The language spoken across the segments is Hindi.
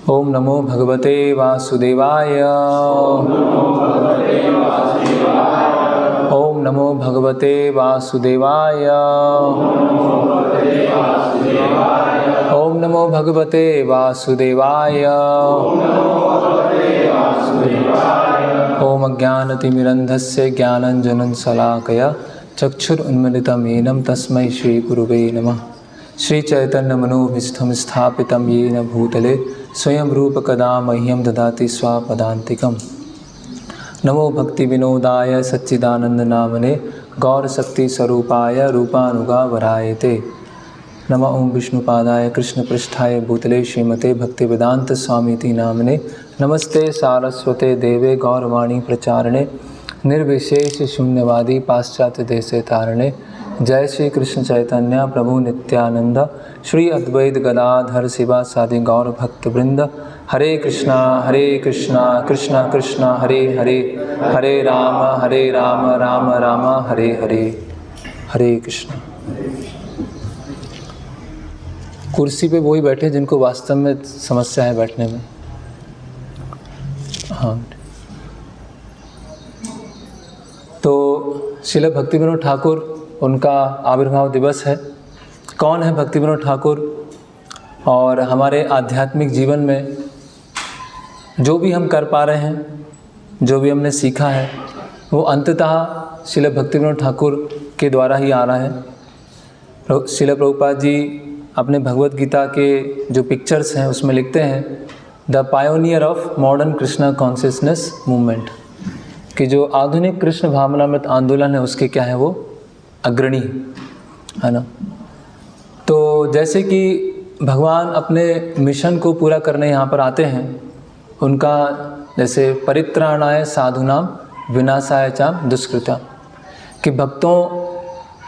ओम नमो भगवते वासुदेवाय। ओम नमो भगवते वासुदेवाय। ओम नमो भगवते वासुदेवाय। ओम अज्ञानतिमिरन्धस्य ज्ञानञ्जनं शलाकया चक्षुरुन्मिलितं येन तस्मै श्रीगुरुवे नमः। श्रीचैतन्यमनोभीष्टं स्थापितं येन भूतले स्वयं रूपकदा मह्यं ददाति स्वापदान्तिकम्। नमो भक्तिविनोदाय सच्चिदानन्दनामने गौरशक्तिस्वरूपाय रूपानुगावरायते। नमः ओं विष्णुपादाय कृष्णपृष्ठाय भूतले श्रीमते भक्तिवेदान्तस्वामीति नामने। नमस्ते सारस्वते देवे गौरवाणी प्रचारणे निर्विशेष शून्यवादी पाश्चात्य देशे तारणे। जय श्री कृष्ण चैतन्य प्रभु नित्यानंद श्री अद्वैत गदाधर शिवासादि गौर भक्तवृंद। हरे कृष्णा कृष्णा कृष्णा हरे हरे, हरे राम राम राम हरे हरे। हरे कृष्ण। कुर्सी पे वही बैठे जिनको वास्तव में समस्या है बैठने में। हाँ, तो श्रील भक्तिविनोद ठाकुर, उनका आविर्भाव दिवस है। कौन है भक्तिविनोद ठाकुर? और हमारे आध्यात्मिक जीवन में जो भी हम कर पा रहे हैं, जो भी हमने सीखा है, वो अंततः श्रील भक्तिविनोद ठाकुर के द्वारा ही आ रहा है। श्रील प्रभुपाद जी अपने भगवत गीता के जो पिक्चर्स हैं उसमें लिखते हैं, the pioneer of modern Krishna consciousness movement, कि जो आधुनिक कृष्ण भावनामृत आंदोलन है उसके क्या है, वो अग्रणी है ना। तो जैसे कि भगवान अपने मिशन को पूरा करने यहाँ पर आते हैं, उनका जैसे परित्राणाय साधुनाम विनाशाय च दुष्कृता, कि भक्तों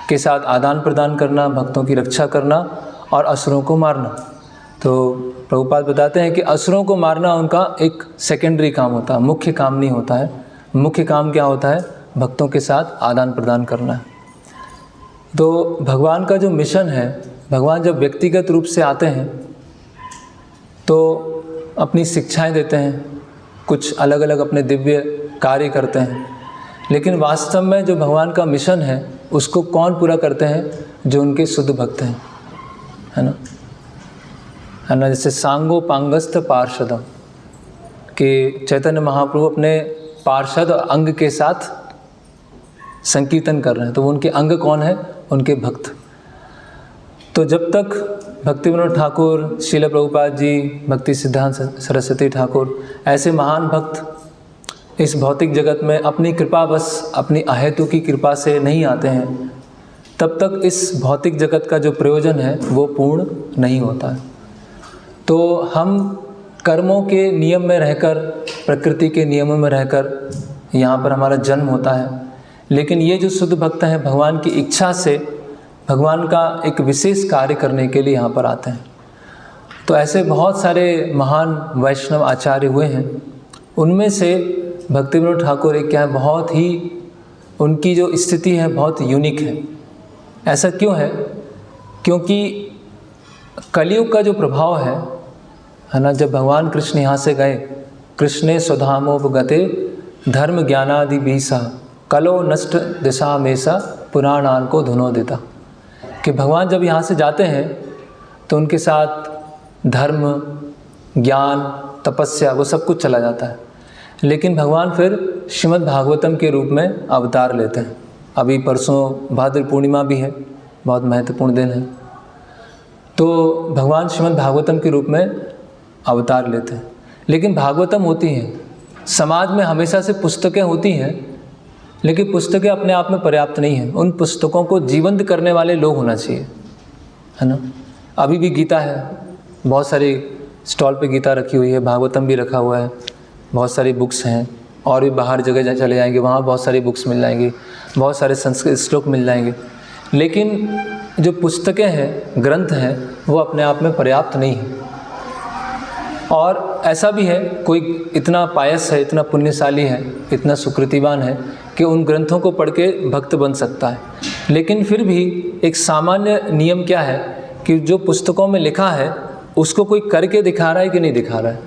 के साथ आदान प्रदान करना, भक्तों की रक्षा करना और असुरों को मारना। तो प्रभुपाद बताते हैं कि असुरों को मारना उनका एक सेकेंडरी काम होता है, मुख्य काम नहीं होता है। मुख्य काम क्या होता है? भक्तों के साथ आदान प्रदान करना है। तो भगवान का जो मिशन है, भगवान जब व्यक्तिगत रूप से आते हैं तो अपनी शिक्षाएं देते हैं, कुछ अलग अलग अपने दिव्य कार्य करते हैं, लेकिन वास्तव में जो भगवान का मिशन है उसको कौन पूरा करते हैं? जो उनके शुद्ध भक्त हैं, है ना। जैसे सांगो पांगस्थ पार्षदम, कि चैतन्य महाप्रभु अपने पार्षद और अंग के साथ संकीर्तन कर रहे हैं, तो वो उनके अंग कौन है? उनके भक्त। तो जब तक भक्तिविनोद ठाकुर, श्रील प्रभुपाद जी, भक्ति सिद्धांत सरस्वती ठाकुर, ऐसे महान भक्त इस भौतिक जगत में अपनी कृपा, बस अपनी अहेतु की कृपा से नहीं आते हैं, तब तक इस भौतिक जगत का जो प्रयोजन है वो पूर्ण नहीं होता है। तो हम कर्मों के नियम में रहकर, प्रकृति के नियमों में रहकर यहाँ पर हमारा जन्म होता है, लेकिन ये जो शुद्ध भक्त हैं भगवान की इच्छा से भगवान का एक विशेष कार्य करने के लिए यहाँ पर आते हैं। तो ऐसे बहुत सारे महान वैष्णव आचार्य हुए हैं, उनमें से भक्तिविनोद ठाकुर एक क्या है, बहुत ही उनकी जो स्थिति है बहुत यूनिक है। ऐसा क्यों है? क्योंकि कलयुग का जो प्रभाव है ना, जब भगवान कृष्ण यहाँ से गए, कृष्णे स्वधामोपगते धर्म ज्ञानादि बीसा कलो नष्ट दिशा में सा पुराणान को धुनो देता, कि भगवान जब यहाँ से जाते हैं तो उनके साथ धर्म, ज्ञान, तपस्या वो सब कुछ चला जाता है, लेकिन भगवान फिर श्रीमद् भागवतम के रूप में अवतार लेते हैं। अभी परसों भाद्र पूर्णिमा भी है, बहुत महत्वपूर्ण दिन है। तो भगवान श्रीमद् भागवतम के रूप में अवतार लेते हैं, लेकिन भागवतम होती है, समाज में हमेशा से पुस्तकें होती हैं, लेकिन पुस्तकें अपने आप में पर्याप्त नहीं हैं। उन पुस्तकों को जीवंत करने वाले लोग होना चाहिए, है ना। अभी भी गीता है, बहुत सारी स्टॉल पे गीता रखी हुई है, भागवतम भी रखा हुआ है, बहुत सारी बुक्स हैं, और भी बाहर जगह चले जाएंगे वहाँ बहुत सारी बुक्स मिल जाएंगी, बहुत सारे संस्कृत श्लोक मिल जाएंगे, लेकिन जो पुस्तकें हैं, ग्रंथ हैं, वो अपने आप में पर्याप्त नहीं है। और ऐसा भी है, कोई इतना पायस है, इतना पुण्यशाली है, इतना सुकृतिवान है कि उन ग्रंथों को पढ़ के भक्त बन सकता है, लेकिन फिर भी एक सामान्य नियम क्या है कि जो पुस्तकों में लिखा है उसको कोई करके दिखा रहा है कि नहीं दिखा रहा है।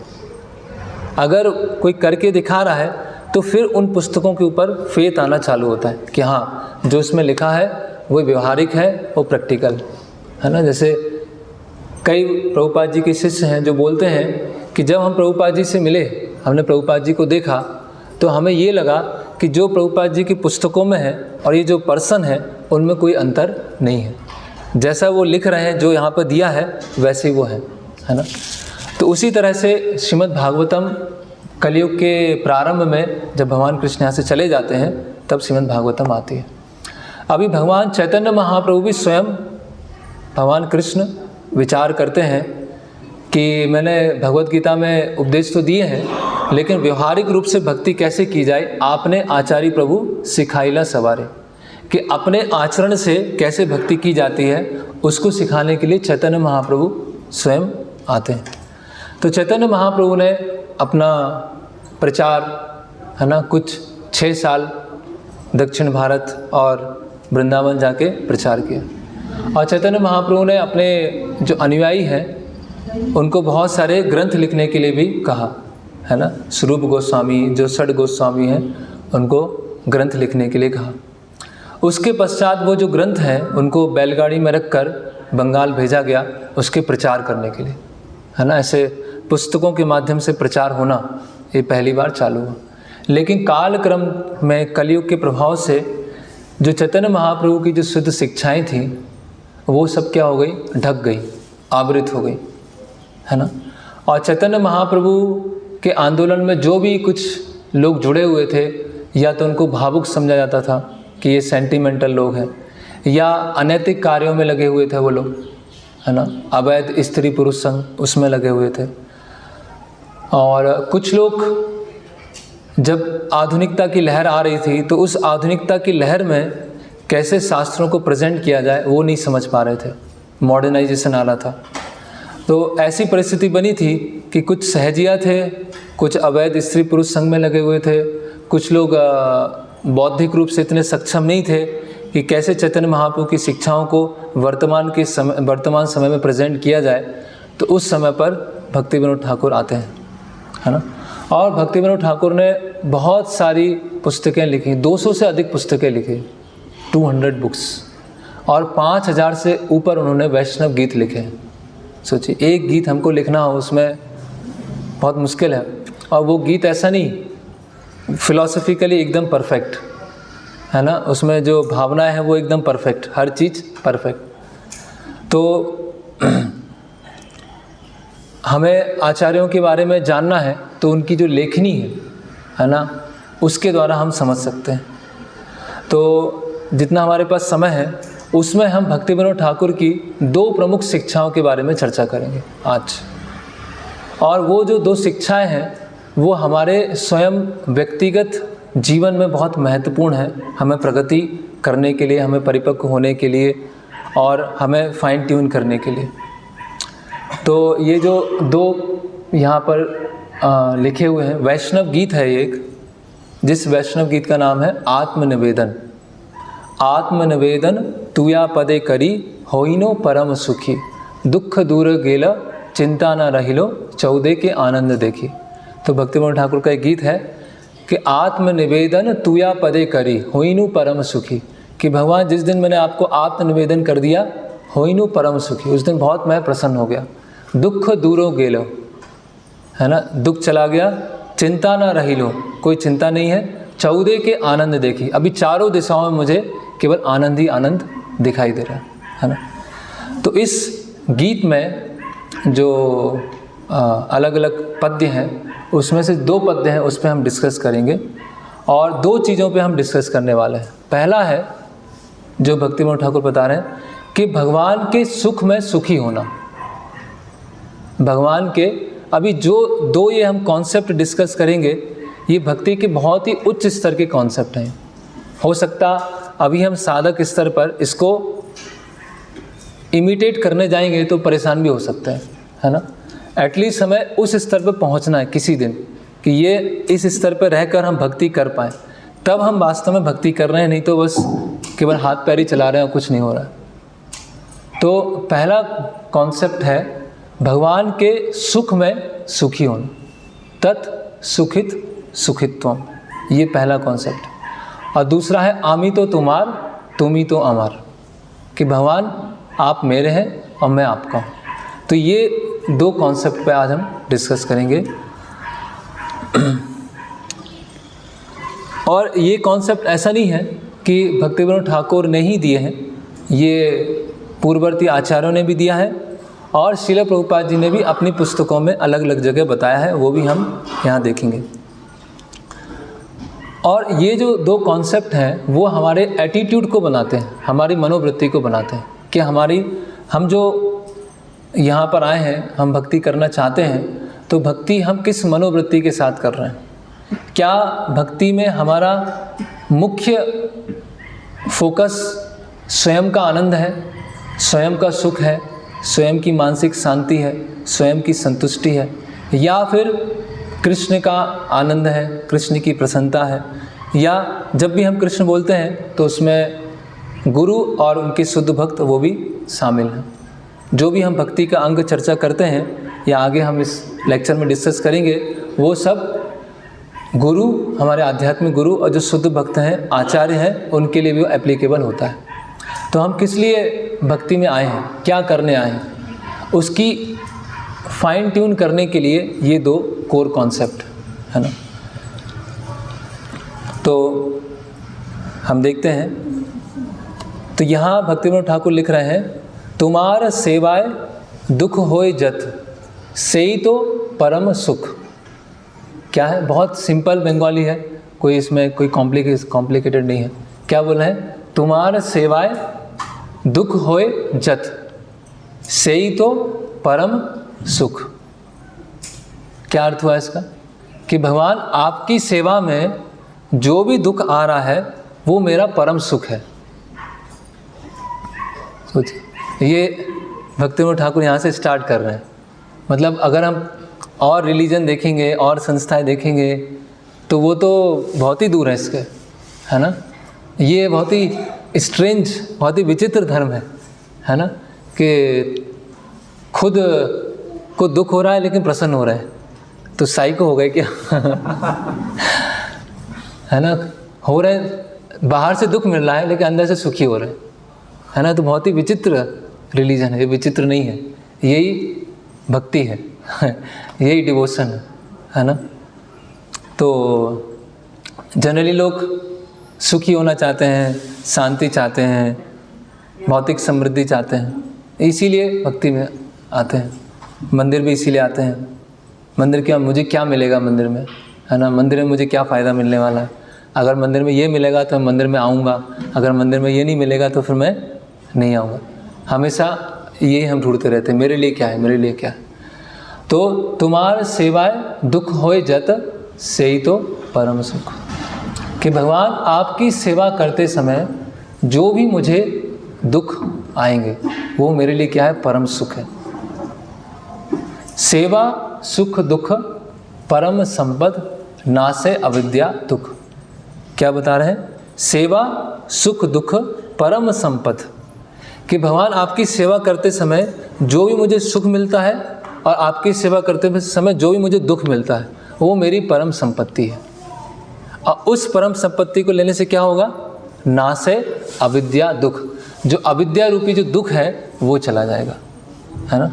अगर कोई करके दिखा रहा है तो फिर उन पुस्तकों के ऊपर फेथ आना चालू होता है कि हाँ, जो इसमें लिखा है वो व्यवहारिक है, वो प्रैक्टिकल है ना। जैसे कई प्रभुपाद जी के शिष्य हैं जो बोलते हैं कि जब हम प्रभुपाद जी से मिले, हमने प्रभुपाद जी को देखा, तो हमें ये लगा कि जो प्रभुपाद जी की पुस्तकों में है और ये जो पर्सन है उनमें कोई अंतर नहीं है, जैसा वो लिख रहे हैं, जो यहाँ पर दिया है वैसे ही वो है ना। तो उसी तरह से श्रीमद् भागवतम कलयुग के प्रारंभ में जब भगवान कृष्ण यहाँ से चले जाते हैं तब श्रीमद् भागवतम आती है। अभी भगवान चैतन्य महाप्रभु भी स्वयं, भगवान कृष्ण विचार करते हैं कि मैंने भगवत गीता में उपदेश तो दिए हैं, लेकिन व्यवहारिक रूप से भक्ति कैसे की जाए, आपने आचार्य प्रभु सिखाइला सवारे, कि अपने आचरण से कैसे भक्ति की जाती है उसको सिखाने के लिए चैतन्य महाप्रभु स्वयं आते हैं। तो चैतन्य महाप्रभु ने अपना प्रचार है ना कुछ 6 साल दक्षिण भारत और वृंदावन जाके प्रचार किया। और चैतन्य महाप्रभु ने अपने जो अनुयायी हैं उनको बहुत सारे ग्रंथ लिखने के लिए भी कहा है ना। स्वरूप गोस्वामी जो षड गोस्वामी हैं उनको ग्रंथ लिखने के लिए कहा। उसके पश्चात वो जो ग्रंथ हैं उनको बैलगाड़ी में रखकर बंगाल भेजा गया उसके प्रचार करने के लिए है ना। ऐसे पुस्तकों के माध्यम से प्रचार होना ये पहली बार चालू हुआ। लेकिन कालक्रम में कलयुग के प्रभाव से जो चैतन्य महाप्रभु की जो शुद्ध शिक्षाएं थी वो सब क्या हो गई, ढक गई, आवृत हो गई है ना। और चैतन्य महाप्रभु के आंदोलन में जो भी कुछ लोग जुड़े हुए थे, या तो उनको भावुक समझा जाता था कि ये सेंटिमेंटल लोग हैं, या अनैतिक कार्यों में लगे हुए थे वो लोग है ना, अवैध स्त्री पुरुष संग उसमें लगे हुए थे। और कुछ लोग जब आधुनिकता की लहर आ रही थी तो उस आधुनिकता की लहर में कैसे शास्त्रों को प्रेजेंट किया जाए वो नहीं समझ पा रहे थे, मॉडर्नाइजेशन आ रहा था। तो ऐसी परिस्थिति बनी थी कि कुछ सहजिया थे, कुछ अवैध स्त्री पुरुष संग में लगे हुए थे, कुछ लोग बौद्धिक रूप से इतने सक्षम नहीं थे कि कैसे चैतन्य महाप्रभु की शिक्षाओं को वर्तमान समय में प्रेजेंट किया जाए। तो उस समय पर भक्ति विनोद ठाकुर आते हैं है ना। और भक्ति विनोद ठाकुर ने बहुत सारी पुस्तकें लिखी, 200 से अधिक पुस्तकें लिखी, 200 बुक्स, और 5000 से ऊपर उन्होंने वैष्णव गीत लिखे हैं। सोचिए, एक गीत हमको लिखना हो उसमें बहुत मुश्किल है, और वो गीत ऐसा नहीं फिलॉसफिकली एकदम परफेक्ट है ना, उसमें जो भावनाएं हैं वो एकदम परफेक्ट, हर चीज़ परफेक्ट। तो हमें आचार्यों के बारे में जानना है तो उनकी जो लेखनी है ना, उसके द्वारा हम समझ सकते हैं। तो जितना हमारे पास समय है उसमें हम भक्ति विनोद ठाकुर की 2 प्रमुख शिक्षाओं के बारे में चर्चा करेंगे आज। और वो जो 2 शिक्षाएं हैं वो हमारे स्वयं व्यक्तिगत जीवन में बहुत महत्वपूर्ण है, हमें प्रगति करने के लिए, हमें परिपक्व होने के लिए, और हमें फाइन ट्यून करने के लिए। तो ये जो 2 यहाँ पर लिखे हुए हैं, वैष्णव गीत है एक, जिस वैष्णव गीत का नाम है आत्मनिवेदन। आत्मनिवेदन तुया पदे करी होइनो परम सुखी, दुख दूर गेला चिंता न रहिलो चौदे के आनंद देखी। तो भक्ति विनोद ठाकुर का एक गीत है कि आत्मनिवेदन तुया पदे करी होइनु परम सुखी, कि भगवान जिस दिन मैंने आपको आत्मनिवेदन कर दिया, होइनु परम सुखी, उस दिन बहुत मैं प्रसन्न हो गया। दुख दूरो गेलो है ना, दुख चला गया, चिंता ना रही लो, कोई चिंता नहीं है, चौदे के आनंद देखी, अभी चारों दिशाओं में मुझे केवल आनंद ही आनंद दिखाई दे रहा है ना। तो इस गीत में जो अलग अलग पद्य हैं उसमें से 2 पद्य हैं, उस पर हम डिस्कस करेंगे, और 2 चीज़ों पे हम डिस्कस करने वाले हैं। पहला है जो भक्ति विनोद ठाकुर बता रहे हैं कि भगवान के सुख में सुखी होना। भगवान के अभी जो 2 ये हम कॉन्सेप्ट डिस्कस करेंगे, ये भक्ति के बहुत ही उच्च स्तर के कॉन्सेप्ट हैं। हो सकता अभी हम साधक स्तर पर इसको इमिटेट करने जाएंगे तो परेशान भी हो सकते हैं है ना। एटलीस्ट हमें उस स्तर पर पहुंचना है किसी दिन, कि ये इस स्तर पर रहकर हम भक्ति कर पाएँ, तब हम वास्तव में भक्ति कर रहे हैं, नहीं तो बस केवल हाथ पैर ही चला रहे हैं और कुछ नहीं हो रहा है। तो पहला कॉन्सेप्ट है भगवान के सुख में सुखी होना, तत् सुखित सुखित्वम, ये पहला कॉन्सेप्ट। और दूसरा है आमी तो तुम्हार तुमी तो अमर, कि भगवान आप मेरे हैं और मैं आपका हूँ। तो ये दो कॉन्सेप्ट पे आज हम डिस्कस करेंगे। और ये कॉन्सेप्ट ऐसा नहीं है कि भक्तिविनोद ठाकुर ने ही दिए हैं, ये पूर्ववर्ती आचार्यों ने भी दिया है और श्रील प्रभुपाद जी ने भी अपनी पुस्तकों में अलग अलग जगह बताया है, वो भी हम यहाँ देखेंगे। और ये जो दो कॉन्सेप्ट हैं वो हमारे एटीट्यूड को बनाते हैं, हमारी मनोवृत्ति को बनाते हैं कि हम जो यहाँ पर आए हैं, हम भक्ति करना चाहते हैं, तो भक्ति हम किस मनोवृत्ति के साथ कर रहे हैं। क्या भक्ति में हमारा मुख्य फोकस स्वयं का आनंद है, स्वयं का सुख है, स्वयं की मानसिक शांति है, स्वयं की संतुष्टि है, या फिर कृष्ण का आनंद है, कृष्ण की प्रसन्नता है, या जब भी हम कृष्ण बोलते हैं तो उसमें गुरु और उनके शुद्ध भक्त वो भी शामिल हैं। जो भी हम भक्ति का अंग चर्चा करते हैं या आगे हम इस लेक्चर में डिस्कस करेंगे, वो सब गुरु, हमारे आध्यात्मिक गुरु और जो शुद्ध भक्त हैं, आचार्य हैं, उनके लिए भी वो एप्लीकेबल होता है। तो हम किस लिए भक्ति में आए हैं, क्या करने आए हैं, उसकी फाइन ट्यून करने के लिए ये दो कोर कॉन्सेप्ट है ना। तो हम देखते हैं, तो यहाँ भक्तिविनोद ठाकुर लिख रहे हैं, तुम्हार सेवाय दुख होय जत सेई तो परम सुख। क्या है, बहुत सिंपल बंगाली है, कोई इसमें कोई कॉम्प्लिकेटेड नहीं है। क्या बोल रहे हैं, तुम्हार सेवाय दुख होय जत सेई तो परम सुख। क्या अर्थ हुआ इसका, कि भगवान आपकी सेवा में जो भी दुख आ रहा है वो मेरा परम सुख है। सोचिए, ये भक्तिविनोद ठाकुर यहाँ से स्टार्ट कर रहे हैं। मतलब अगर हम और रिलीजन देखेंगे और संस्थाएं देखेंगे तो वो तो बहुत ही दूर है इसके, है ना। ये बहुत ही स्ट्रेंज, बहुत ही विचित्र धर्म है ना, कि खुद को दुख हो रहा है लेकिन प्रसन्न हो रहा है, तो साइको हो गए क्या है ना। हो रहे, बाहर से दुख मिल रहा है लेकिन अंदर से सुखी हो रहे हैं, है ना। तो बहुत ही विचित्र रिलीजन है, ये विचित्र नहीं है, यही भक्ति है यही डिवोशन है ना। तो जनरली लोग सुखी होना चाहते हैं, शांति चाहते हैं, भौतिक समृद्धि चाहते हैं, इसीलिए भक्ति में आते हैं। मंदिर भी इसीलिए आते हैं। मंदिर क्या, मुझे क्या मिलेगा मंदिर में, है ना। मंदिर में मुझे क्या फ़ायदा मिलने वाला है, अगर मंदिर में ये मिलेगा तो मैं मंदिर में आऊँगा, अगर मंदिर में ये नहीं मिलेगा तो फिर मैं नहीं आऊँगा। हमेशा ये हम ढूंढते रहते हैं, मेरे लिए क्या है, मेरे लिए क्या है। तो तुम्हार सेवाय दुख होय जत सेई तो परम सुख, कि भगवान आपकी सेवा करते समय जो भी मुझे दुख आएंगे वो मेरे लिए क्या है, परम सुख है। सेवा सुख दुख परम संपद नासे अविद्या दुख। क्या बता रहे हैं, सेवा सुख दुख परम संपद, कि भगवान आपकी सेवा करते समय जो भी मुझे सुख मिलता है और आपकी सेवा करते समय जो भी मुझे दुख मिलता है वो मेरी परम संपत्ति है। और उस परम संपत्ति को लेने से क्या होगा, नासे अविद्या दुख, जो अविद्या रूपी जो दुख है वो चला जाएगा, है ना।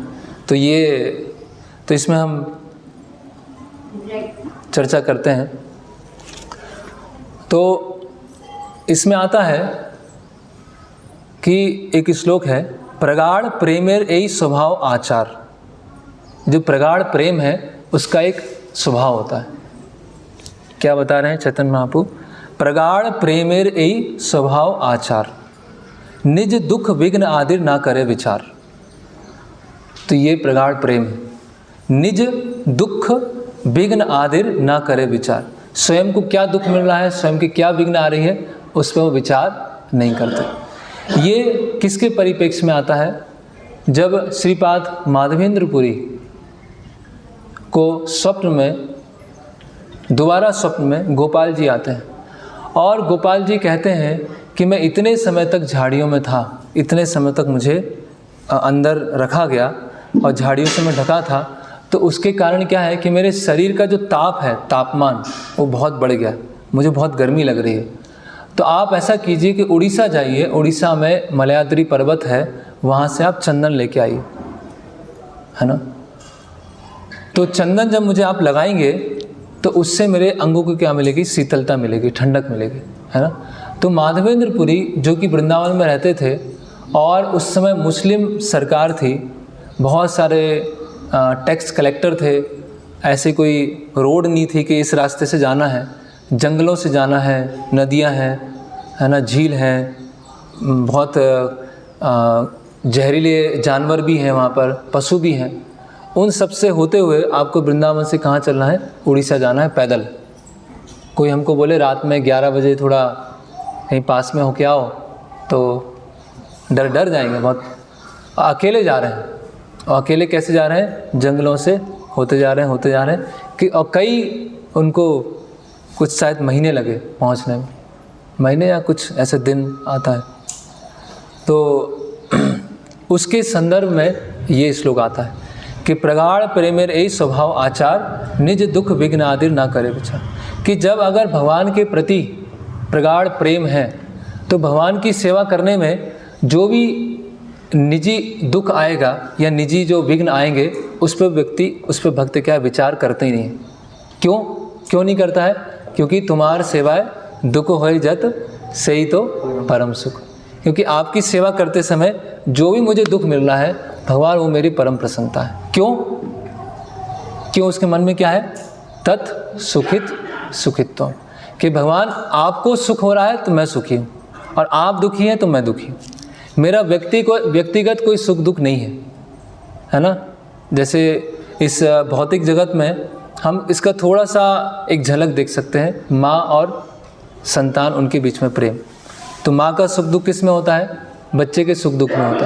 तो इसमें हम चर्चा करते हैं। तो इसमें आता है कि एक श्लोक है, प्रगाढ़ प्रेमेर एई स्वभाव आचार। जो प्रगाढ़ प्रेम है उसका एक स्वभाव होता है। क्या बता रहे हैं चैतन्य महाप्रभु, प्रगाढ़ प्रेमेर एई स्वभाव आचार निज दुख विघ्न आदिर ना करे विचार। तो ये प्रगाढ़ प्रेम है, निज दुख विघ्न आदिर ना करे विचार। स्वयं को क्या दुख मिल रहा है, स्वयं की क्या विघ्न आ रही है, उस पर वो विचार नहीं करते। ये किसके परिप्रेक्ष्य में आता है, जब श्रीपाद माधवेंद्रपुरी को स्वप्न में, दोबारा स्वप्न में गोपाल जी आते हैं और गोपाल जी कहते हैं कि मैं इतने समय तक झाड़ियों में था, इतने समय तक मुझे अंदर रखा गया, और झाड़ियों से मैं ढका था, तो उसके कारण क्या है कि मेरे शरीर का जो ताप है, तापमान, वो बहुत बढ़ गया, मुझे बहुत गर्मी लग रही है। तो आप ऐसा कीजिए कि उड़ीसा जाइए, उड़ीसा में मलयाद्री पर्वत है, वहाँ से आप चंदन लेके आइए, है ना। तो चंदन जब मुझे आप लगाएंगे तो उससे मेरे अंगों को क्या मिलेगी, शीतलता मिलेगी, ठंडक मिलेगी, है ना। तो माधवेंद्रपुरी जो कि वृंदावन में रहते थे और उस समय मुस्लिम सरकार थी, बहुत सारे टैक्स कलेक्टर थे, ऐसे कोई रोड नहीं थी कि इस रास्ते से जाना है, जंगलों से जाना है, नदियां हैं, है ना, झील है, बहुत जहरीले जानवर भी हैं वहाँ पर, पशु भी हैं। उन सब से होते हुए आपको वृंदावन से कहाँ चलना है, उड़ीसा जाना है पैदल। कोई हमको बोले रात में 11 बजे थोड़ा कहीं पास में हो के आओ, तो डर जाएंगे बहुत। अकेले जा रहे हैं, और अकेले कैसे जा रहे हैं, जंगलों से होते जा रहे हैं कि, और कई उनको कुछ शायद महीने लगे पहुंचने में, महीने या कुछ ऐसे दिन आता है। तो उसके संदर्भ में ये श्लोक आता है कि प्रगाढ़ प्रेमेर यही स्वभाव आचार, निज दुख विघ्न आदिर ना करे विचार। कि जब अगर भगवान के प्रति प्रगाढ़ प्रेम है तो भगवान की सेवा करने में जो भी निजी दुख आएगा या निजी जो विघ्न आएंगे, उस पर भक्त क्या विचार करते ही नहीं। क्यों नहीं करता है? क्योंकि तुम्हार सेवाए दुख होय जत सही तो परम सुख। क्योंकि आपकी सेवा करते समय जो भी मुझे दुख मिल रहा है, भगवान वो मेरी परम प्रसन्नता है। क्यों उसके मन में क्या है? तत् सुखित सुखित्व, कि भगवान आपको सुख हो रहा है तो मैं सुखी हूँ, और आप दुखी हैं तो मैं दुखी हूँ। मेरा व्यक्तिगत कोई सुख दुख नहीं है ना। जैसे इस भौतिक जगत में हम इसका थोड़ा सा एक झलक देख सकते हैं, माँ और संतान, उनके बीच में प्रेम। तो माँ का सुख दुख किस में होता है? बच्चे के सुख दुख में होता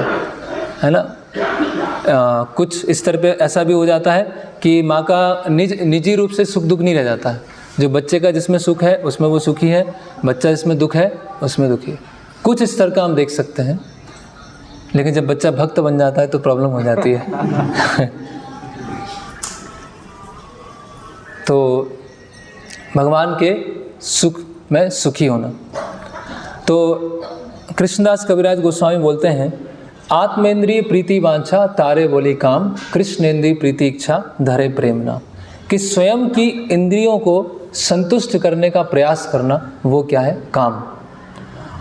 है ना। कुछ इस तरह पे ऐसा भी हो जाता है कि माँ का निजी रूप से सुख दुख नहीं रह जाता है। जो बच्चे का जिसमें सुख है उसमें वो सुखी है, बच्चा जिसमें दुख है उसमें दुखी है। कुछ इस तरह का हम देख सकते हैं। लेकिन जब बच्चा भक्त बन जाता है तो प्रॉब्लम हो जाती है। तो भगवान के सुख में सुखी होना। तो कृष्णदास कविराज गोस्वामी बोलते हैं, आत्मेंद्रिय प्रीति वांछा तारे बोली काम, कृष्णेंद्रिय प्रीति इच्छा धरे प्रेम नाम। कि स्वयं की इंद्रियों को संतुष्ट करने का प्रयास करना, वो क्या है? काम।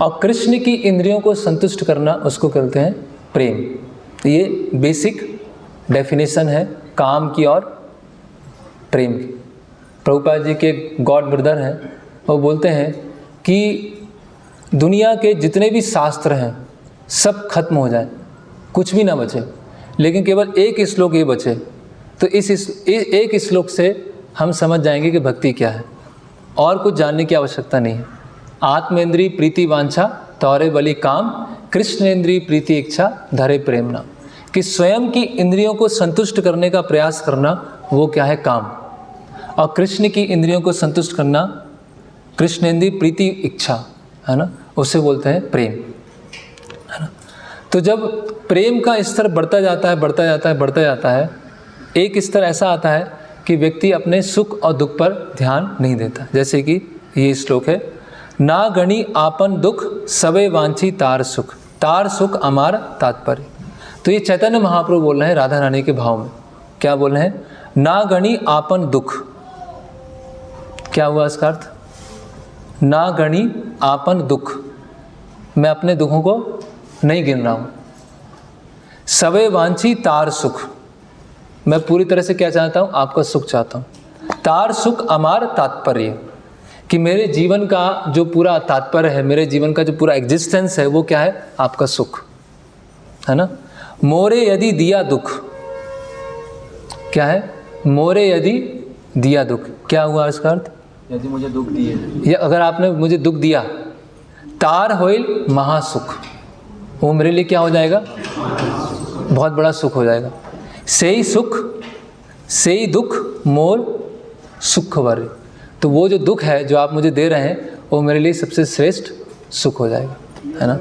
और कृष्ण की इंद्रियों को संतुष्ट करना, उसको कहते हैं प्रेम। ये बेसिक डेफिनेशन है काम की और प्रेम की। प्रभुपाद जी के गॉड ब्रदर हैं, वो बोलते हैं कि दुनिया के जितने भी शास्त्र हैं सब खत्म हो जाए, कुछ भी ना बचे, लेकिन केवल एक श्लोक ये बचे, तो इस एक श्लोक से हम समझ जाएंगे कि भक्ति क्या है। और कुछ जानने की आवश्यकता नहीं है। आत्मेंद्रिय प्रीति वांछा तौरे बलि काम, कृष्णेंद्रिय प्रीति इच्छा धरे प्रेम नाम। कि स्वयं की इंद्रियों को संतुष्ट करने का प्रयास करना, वो क्या है? काम। और कृष्ण की इंद्रियों को संतुष्ट करना, कृष्णेंद्रिय प्रीति इच्छा, है ना, उसे बोलते हैं प्रेम, है ना। तो जब प्रेम का स्तर बढ़ता जाता है, एक स्तर ऐसा आता है कि व्यक्ति अपने सुख और दुख पर ध्यान नहीं देता। जैसे कि ये श्लोक है, ना गणी आपन दुख सबे वांछी तार सुख अमार तात्पर्य। तो ये चैतन्य महाप्रभु बोल रहे हैं राधा रानी के भाव में। क्या बोल रहे हैं? ना गणी आपन दुख। क्या हुआ इसका अर्थ? ना गणी आपन दुख, मैं अपने दुखों को नहीं गिन रहा हूँ। सबे वांछी तार सुख, मैं पूरी तरह से क्या चाहता हूँ? आपका सुख चाहता हूँ। तार सुख अमार तात्पर्य, कि मेरे जीवन का जो पूरा तात्पर्य है, मेरे जीवन का जो पूरा एग्जिस्टेंस है, वो क्या है? आपका सुख, है ना। मोरे यदि दिया दुख, क्या है? मोरे यदि दिया दुख, क्या हुआ इसका अर्थ? यदि मुझे दुख दिए, या अगर आपने मुझे दुख दिया, तार होइल महासुख, वो मेरे लिए क्या हो जाएगा? बहुत बड़ा सुख हो जाएगा। सेई सुख सेई दुख मोर सुख वर। तो वो जो दुख है जो आप मुझे दे रहे हैं, वो मेरे लिए सबसे श्रेष्ठ सुख हो जाएगा, है ना।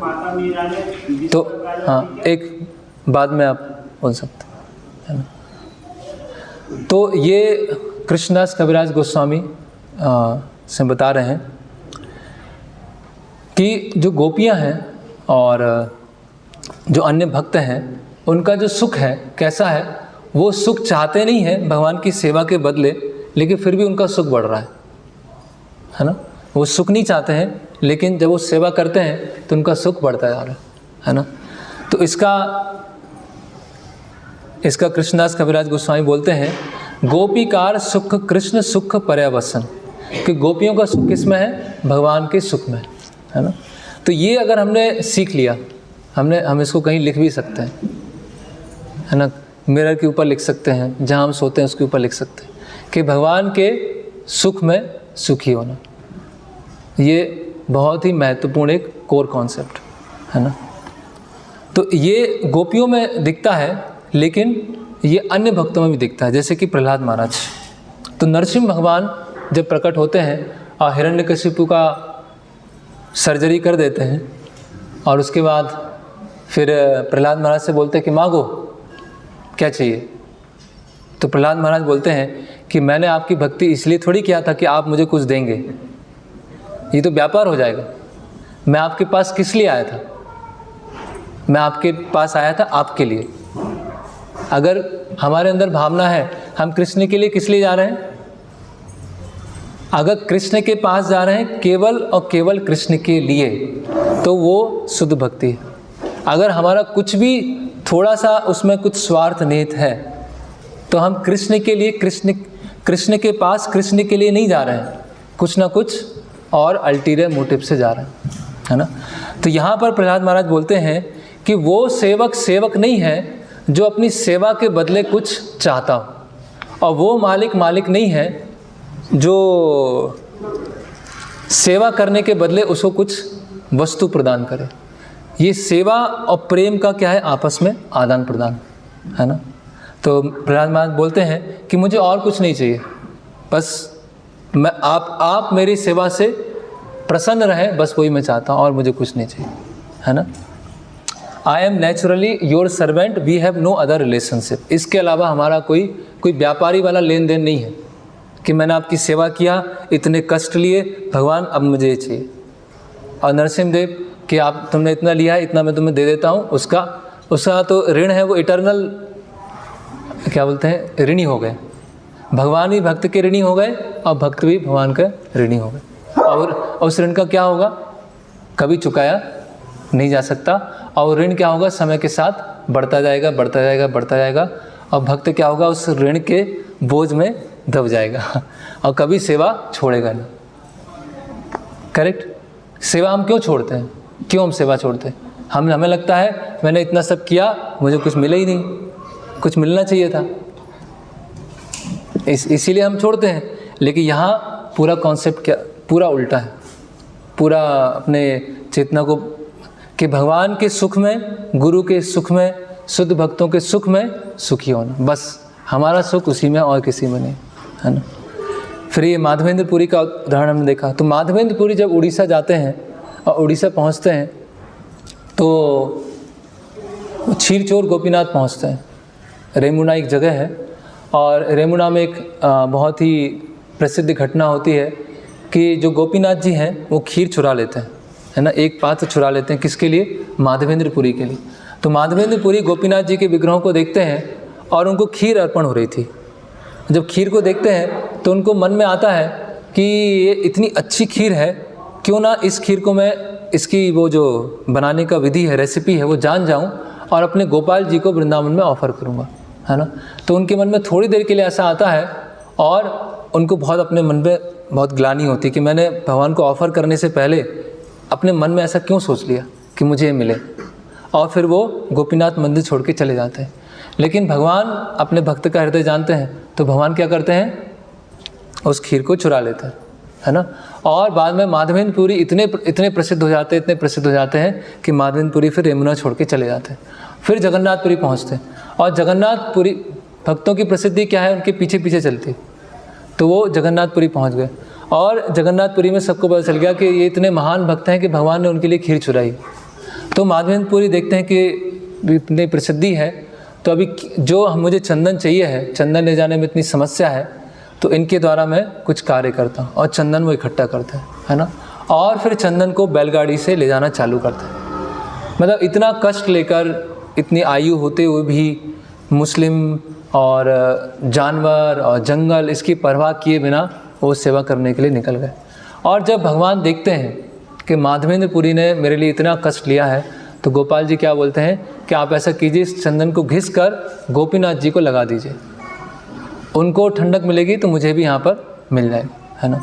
तो हाँ, एक बाद में आप बोल सकते है ना। तो ये कृष्णदास कविराज गोस्वामी से बता रहे हैं कि जो गोपियाँ हैं और जो अन्य भक्त हैं उनका जो सुख है कैसा है, वो सुख चाहते नहीं हैं भगवान की सेवा के बदले, लेकिन फिर भी उनका सुख बढ़ रहा है ना। वो सुख नहीं चाहते हैं, लेकिन जब वो सेवा करते हैं तो उनका सुख बढ़ता जा रहा है ना। तो इसका कृष्णदास कविराज गोस्वामी बोलते हैं, गोपीकार सुख कृष्ण सुख पर्यवसन, कि गोपियों का सुख किसमें है, भगवान के सुख में, है ना। तो ये अगर हमने सीख लिया, हम इसको कहीं लिख भी सकते हैं, है ना, मिरर के ऊपर लिख सकते हैं, जहाँ हम सोते हैं उसके ऊपर लिख सकते हैं कि भगवान के सुख में सुखी होना। ये बहुत ही महत्वपूर्ण एक कोर कॉन्सेप्ट है ना। तो ये गोपियों में दिखता है, लेकिन ये अन्य भक्तों में भी दिखता है, जैसे कि प्रहलाद महाराज। तो नरसिंह भगवान जब प्रकट होते हैं और हिरण्यकशिपु का सर्जरी कर देते हैं, और उसके बाद फिर प्रहलाद महाराज से बोलते हैं कि मांगो क्या चाहिए। तो प्रहलाद महाराज बोलते हैं कि मैंने आपकी भक्ति इसलिए थोड़ी किया था कि आप मुझे कुछ देंगे, ये तो व्यापार हो जाएगा। मैं आपके पास किस लिए आया था, मैं आपके पास आया था आपके लिए। अगर हमारे अंदर भावना है हम कृष्ण के लिए किस लिए जा रहे हैं, अगर कृष्ण के पास जा रहे हैं केवल और केवल कृष्ण के लिए, तो वो शुद्ध भक्ति है। अगर हमारा कुछ भी थोड़ा सा उसमें कुछ स्वार्थ निहित है, तो हम कृष्ण के लिए कृष्ण के पास कृष्ण के लिए नहीं जा रहे हैं, कुछ ना कुछ और अल्टीरियर मोटिव से जा रहे हैं, है ना। तो यहाँ पर प्रहलाद महाराज बोलते हैं कि वो सेवक नहीं है जो अपनी सेवा के बदले कुछ चाहता हो, और वो मालिक नहीं है जो सेवा करने के बदले उसको कुछ वस्तु प्रदान करे। ये सेवा और प्रेम का क्या है, आपस में आदान प्रदान, है ना। तो प्रहलाद महाराज बोलते हैं कि मुझे और कुछ नहीं चाहिए, बस मैं आप मेरी सेवा से प्रसन्न रहें, बस वही मैं चाहता हूँ, और मुझे कुछ नहीं चाहिए, है ना। I am naturally your servant, we have no other relationship. इसके अलावा हमारा कोई व्यापारी वाला लेन देन नहीं है कि मैंने आपकी सेवा किया, इतने कष्ट लिए, भगवान अब मुझे ये चाहिए। और नरसिंहदेव कि तुमने इतना लिया है, इतना मैं तुम्हें दे देता हूँ, उसका तो ऋण है, वो इटर्नल क्या बोलते हैं, ऋणी हो गए। भगवान भी भक्त के ऋणी हो गए और भक्त भी भगवान के ऋणी हो गए, और उस ऋण का क्या होगा, कभी चुकाया नहीं जा सकता। और ऋण क्या होगा, समय के साथ बढ़ता जाएगा, और भक्त क्या होगा, उस ऋण के बोझ में दब जाएगा और कभी सेवा छोड़ेगा नहीं। करेक्ट। सेवा हम क्यों छोड़ते हैं, क्यों हम सेवा छोड़ते हैं? हमें लगता है मैंने इतना सब किया, मुझे कुछ मिला ही नहीं, कुछ मिलना चाहिए था, इसीलिए हम छोड़ते हैं। लेकिन यहाँ पूरा कॉन्सेप्ट क्या, पूरा उल्टा है। पूरा अपने चेतना को कि भगवान के सुख में, गुरु के सुख में, शुद्ध भक्तों के सुख में सुखी होना, बस हमारा सुख उसी में और किसी में नहीं, है ना। फिर ये माधवेंद्रपुरी का उदाहरण हमने देखा। तो माधवेंद्रपुरी जब उड़ीसा जाते हैं और उड़ीसा पहुँचते हैं तो क्षीरचोर गोपीनाथ पहुँचते हैं। रेमुना एक जगह है, और रेमुना में एक बहुत ही प्रसिद्ध घटना होती है कि जो गोपीनाथ जी हैं वो खीर चुरा लेते हैं, है ना। एक पात्र चुरा लेते हैं, किसके लिए, माधवेंद्रपुरी के लिए। तो माधवेंद्रपुरी गोपीनाथ जी के विग्रहों को देखते हैं और उनको खीर अर्पण हो रही थी। जब खीर को देखते हैं तो उनको मन में आता है कि ये इतनी अच्छी खीर है, क्यों ना इस खीर को मैं, इसकी वो जो बनाने का विधि है, रेसिपी है, वो जान जाऊं और अपने गोपाल जी को वृंदावन में ऑफ़र करूंगा, है ना। तो उनके मन में थोड़ी देर के लिए ऐसा आता है, और उनको बहुत अपने मन में बहुत ग्लानि होती है कि मैंने भगवान को ऑफ़र करने से पहले अपने मन में ऐसा क्यों सोच लिया कि मुझे ये मिले, और फिर वो गोपीनाथ मंदिर छोड़ के चले जाते हैं। लेकिन भगवान अपने भक्त का हृदय जानते हैं, तो भगवान क्या करते हैं, उस खीर को चुरा लेते हैं, है ना। और बाद में माधवेंद्रपुरी इतने प्रसिद्ध हो जाते हैं कि माधवेंद्रपुरी फिर यमुना छोड़ के चले जाते हैं। फिर जगन्नाथपुरी पहुँचते हैं, और जगन्नाथपुरी भक्तों की प्रसिद्धि क्या है, उनके पीछे पीछे चलती, तो वो जगन्नाथपुरी पहुँच गए। और जगन्नाथपुरी में सबको पता चल गया कि ये इतने महान भक्त हैं कि भगवान ने उनके लिए खीर चुराई। तो माधवेंद्रपुरी देखते हैं कि इतनी प्रसिद्धि है, तो अभी जो मुझे चंदन चाहिए है, चंदन ले जाने में इतनी समस्या है, तो इनके द्वारा मैं कुछ कार्य करता हूँ और चंदन वो इकट्ठा करते हैं, है ना। और फिर चंदन को बैलगाड़ी से ले जाना चालू करते हैं। मतलब इतना कष्ट लेकर, इतनी आयु होते हुए भी मुस्लिम और जानवर और जंगल इसकी परवाह किए बिना वो सेवा करने के लिए निकल गए। और जब भगवान देखते हैं कि माधवेंद्रपुरी ने मेरे लिए इतना कष्ट लिया है, तो गोपाल जी क्या बोलते हैं कि आप ऐसा कीजिए, इस चंदन को घिस कर गोपीनाथ जी को लगा दीजिए, उनको ठंडक मिलेगी तो मुझे भी यहाँ पर मिल जाएगी, है ना।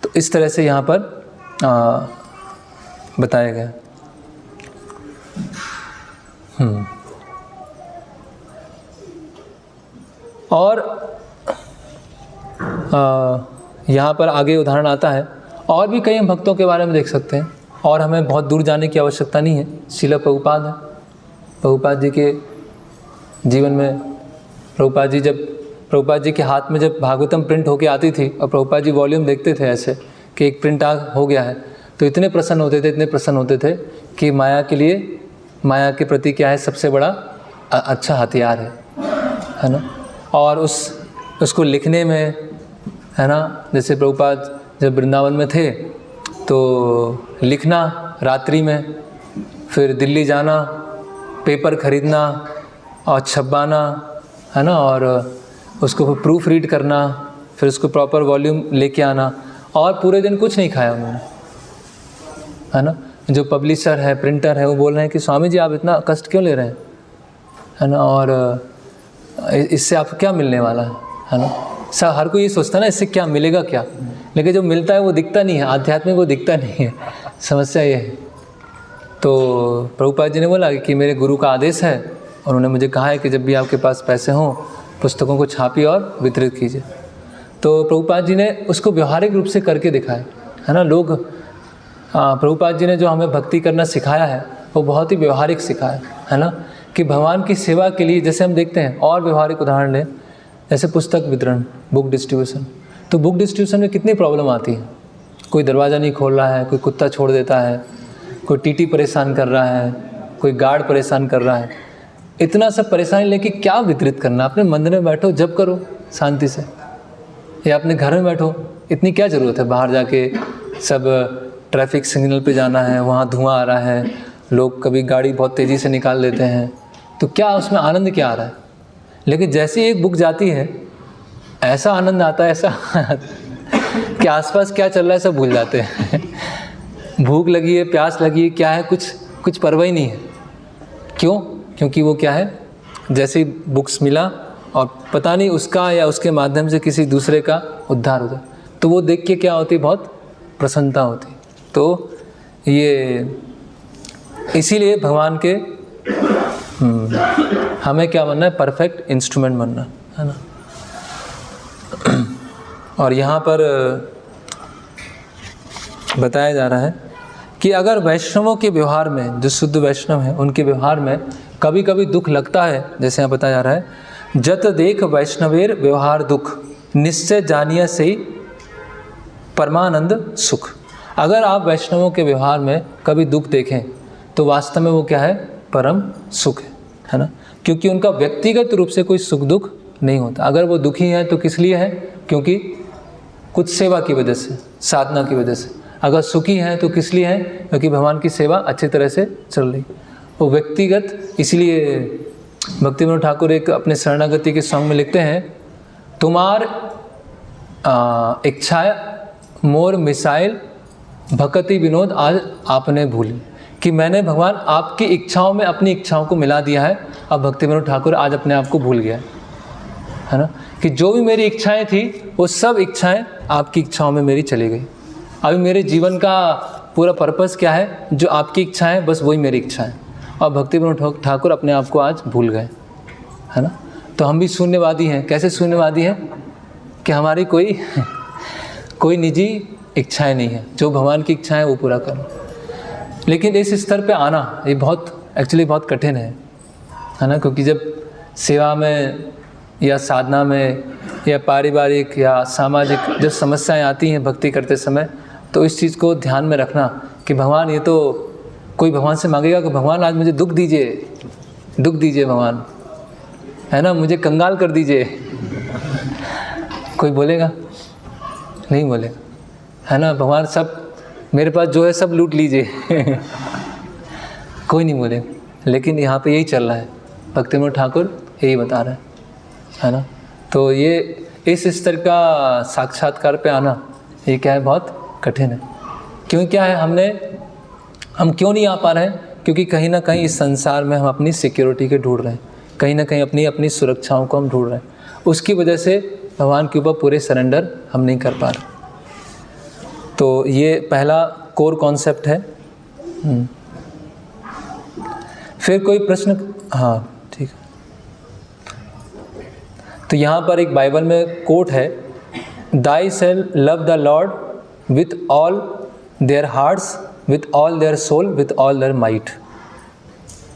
तो इस तरह से यहाँ पर बताया गया। और यहाँ पर आगे उदाहरण आता है, और भी कई हम भक्तों के बारे में देख सकते हैं, और हमें बहुत दूर जाने की आवश्यकता नहीं है। श्रील प्रभुपाद है, प्रभुपाद जी के जीवन में प्रभुपाद जी के हाथ में जब भागवतम प्रिंट होके आती थी और प्रभुपाद जी वॉल्यूम देखते थे ऐसे कि एक प्रिंट हो गया है, तो इतने प्रसन्न होते थे कि माया के प्रति क्या है सबसे बड़ा अच्छा हथियार है ना। और उसको लिखने में, है ना, जैसे प्रभुपाद जब वृंदावन में थे तो लिखना रात्रि में, फिर दिल्ली जाना, पेपर खरीदना और छपवाना, है ना, और उसको प्रूफ रीड करना, फिर उसको प्रॉपर वॉल्यूम लेके आना, और पूरे दिन कुछ नहीं खाया उन्होंने, है ना। जो पब्लिशर है, प्रिंटर है, वो बोल रहे हैं कि स्वामी जी आप इतना कष्ट क्यों ले रहे हैं, है ना, और इससे आपको क्या मिलने वाला है ना। सब हर कोई ये सोचता है ना इससे क्या मिलेगा क्या, लेकिन जो मिलता है वो दिखता नहीं है, आध्यात्मिक वो दिखता नहीं है, समस्या ये है। तो प्रभुपाद जी ने बोला कि मेरे गुरु का आदेश है, और उन्होंने मुझे कहा है कि जब भी आपके पास पैसे हों पुस्तकों को छापिए और वितरित कीजिए। तो प्रभुपाद जी ने उसको व्यवहारिक रूप से करके दिखाया, है ना। लोग प्रभुपाद जी ने जो हमें भक्ति करना सिखाया है वो बहुत ही व्यवहारिक सिखाया है ना, कि भगवान की सेवा के लिए जैसे हम देखते हैं, और व्यवहारिक उदाहरण लें जैसे पुस्तक वितरण, बुक डिस्ट्रीब्यूशन। तो बुक डिस्ट्रीब्यूशन में कितनी प्रॉब्लम आती है, कोई दरवाज़ा नहीं खोल रहा है, कोई कुत्ता छोड़ देता है, कोई टीटी परेशान कर रहा है, कोई गार्ड परेशान कर रहा है। इतना सब परेशानी लेके क्या वितरित करना, अपने मंदिर में बैठो, जप करो शांति से, या अपने घर में बैठो, इतनी क्या ज़रूरत है बाहर जाके सब ट्रैफिक सिग्नल पे जाना है, वहाँ धुआं आ रहा है, लोग कभी गाड़ी बहुत तेज़ी से निकाल देते हैं, तो क्या उसमें आनंद क्या आ रहा है। लेकिन जैसे एक बुक जाती है ऐसा आनंद आता है, ऐसा कि आसपास क्या चल रहा है सब भूल जाते हैं। भूख लगी है, प्यास लगी है, क्या है, कुछ परवाह ही नहीं है। क्यों? क्योंकि वो क्या है, जैसे ही बुक्स मिला और पता नहीं उसका या उसके माध्यम से किसी दूसरे का उद्धार होता, तो वो देख के क्या होती, बहुत प्रसन्नता होती। तो ये इसीलिए भगवान के हमें क्या बनना है, परफेक्ट इंस्ट्रूमेंट बनना है ना। और यहाँ पर बताया जा रहा है कि अगर वैष्णवों के व्यवहार में, जो शुद्ध वैष्णव हैं उनके व्यवहार में कभी कभी दुख लगता है, जैसे यहाँ बताया जा रहा है, जत देख वैष्णवेर व्यवहार दुख, निश्चय जानिया से परमानंद सुख। अगर आप वैष्णवों के व्यवहार में कभी दुख देखें तो वास्तव में वो क्या है, परम सुख है ना, क्योंकि उनका व्यक्तिगत रूप से कोई सुख दुख नहीं होता। अगर वो दुखी है तो किस लिए है, क्योंकि कुछ सेवा की वजह से, साधना की वजह से। अगर सुखी है तो किस लिए है, क्योंकि भगवान की सेवा अच्छी तरह से चल रही। वो व्यक्तिगत, इसलिए भक्ति विनोद ठाकुर एक अपने शरणागति के सॉन्ग में लिखते हैं, तुम्हार इच्छा मोर मिसाइल भक्ति विनोद आज आपने भूली, कि मैंने भगवान आपकी इच्छाओं में अपनी इच्छाओं को मिला दिया है। अब भक्ति विनोद ठाकुर आज अपने आप को भूल गया है ना, कि जो भी मेरी इच्छाएं थी वो सब इच्छाएं आपकी इच्छाओं में मेरी चली गई। अभी मेरे जीवन का पूरा पर्पस क्या है, जो आपकी इच्छाएं, बस वही मेरी इच्छा है। और भक्ति विनोद ठाकुर अपने आप को आज भूल गए, है ना। तो हम भी शून्यवादी हैं। कैसे शून्यवादी हैं, कि हमारी कोई निजी इच्छाएं नहीं है, जो भगवान की इच्छाएं वो पूरा करो। लेकिन इस स्तर पे आना ये एक्चुअली बहुत कठिन है ना, क्योंकि जब सेवा में या साधना में या पारिवारिक या सामाजिक जब समस्याएं आती हैं भक्ति करते समय, तो इस चीज़ को ध्यान में रखना कि भगवान, ये तो कोई भगवान से मांगेगा कि भगवान आज मुझे दुख दीजिए भगवान, है ना, मुझे कंगाल कर दीजिए, कोई बोलेगा? नहीं बोलेगा, है ना। भगवान सब मेरे पास जो है सब लूट लीजिए कोई नहीं बोलेगा। लेकिन यहाँ पे यही चल रहा है, भक्तिविनोद ठाकुर यही बता रहे हैं, है ना। तो ये इस स्तर का साक्षात्कार पे आना, ये क्या है, बहुत कठिन है। क्यों क्या है, हम क्यों नहीं आ पा रहे हैं? क्योंकि कहीं ना कहीं इस संसार में हम अपनी सिक्योरिटी के ढूंढ रहे हैं, कहीं ना कहीं अपनी सुरक्षाओं को हम ढूंढ रहे हैं। उसकी वजह से भगवान के ऊपर पूरे सरेंडर हम नहीं कर पा रहे। तो ये पहला कोर कॉन्सेप्ट है। फिर कोई प्रश्न? हाँ ठीक है। तो यहाँ पर एक बाइबल में कोट है, thy shall love the Lord with all their hearts, with all their soul, with all their might,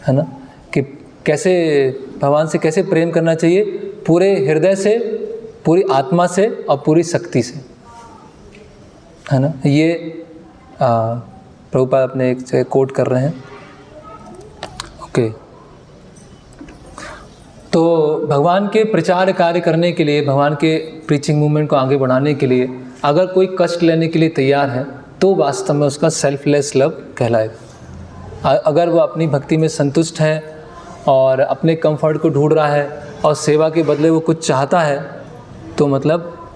है ना। कि कैसे भगवान से कैसे प्रेम करना चाहिए, पूरे हृदय से, पूरी आत्मा से और पूरी शक्ति से, है ना। ये प्रभुपाद अपने एक जगह कोट कर रहे हैं। ओके, तो भगवान के प्रचार कार्य करने के लिए, भगवान के प्रीचिंग मूवमेंट को आगे बढ़ाने के लिए अगर कोई कष्ट लेने के लिए तैयार है तो वास्तव में उसका सेल्फलेस लव कहलाएगा। अगर वो अपनी भक्ति में संतुष्ट है और अपने कंफर्ट को ढूंढ रहा है और सेवा के बदले वो कुछ चाहता है, तो मतलब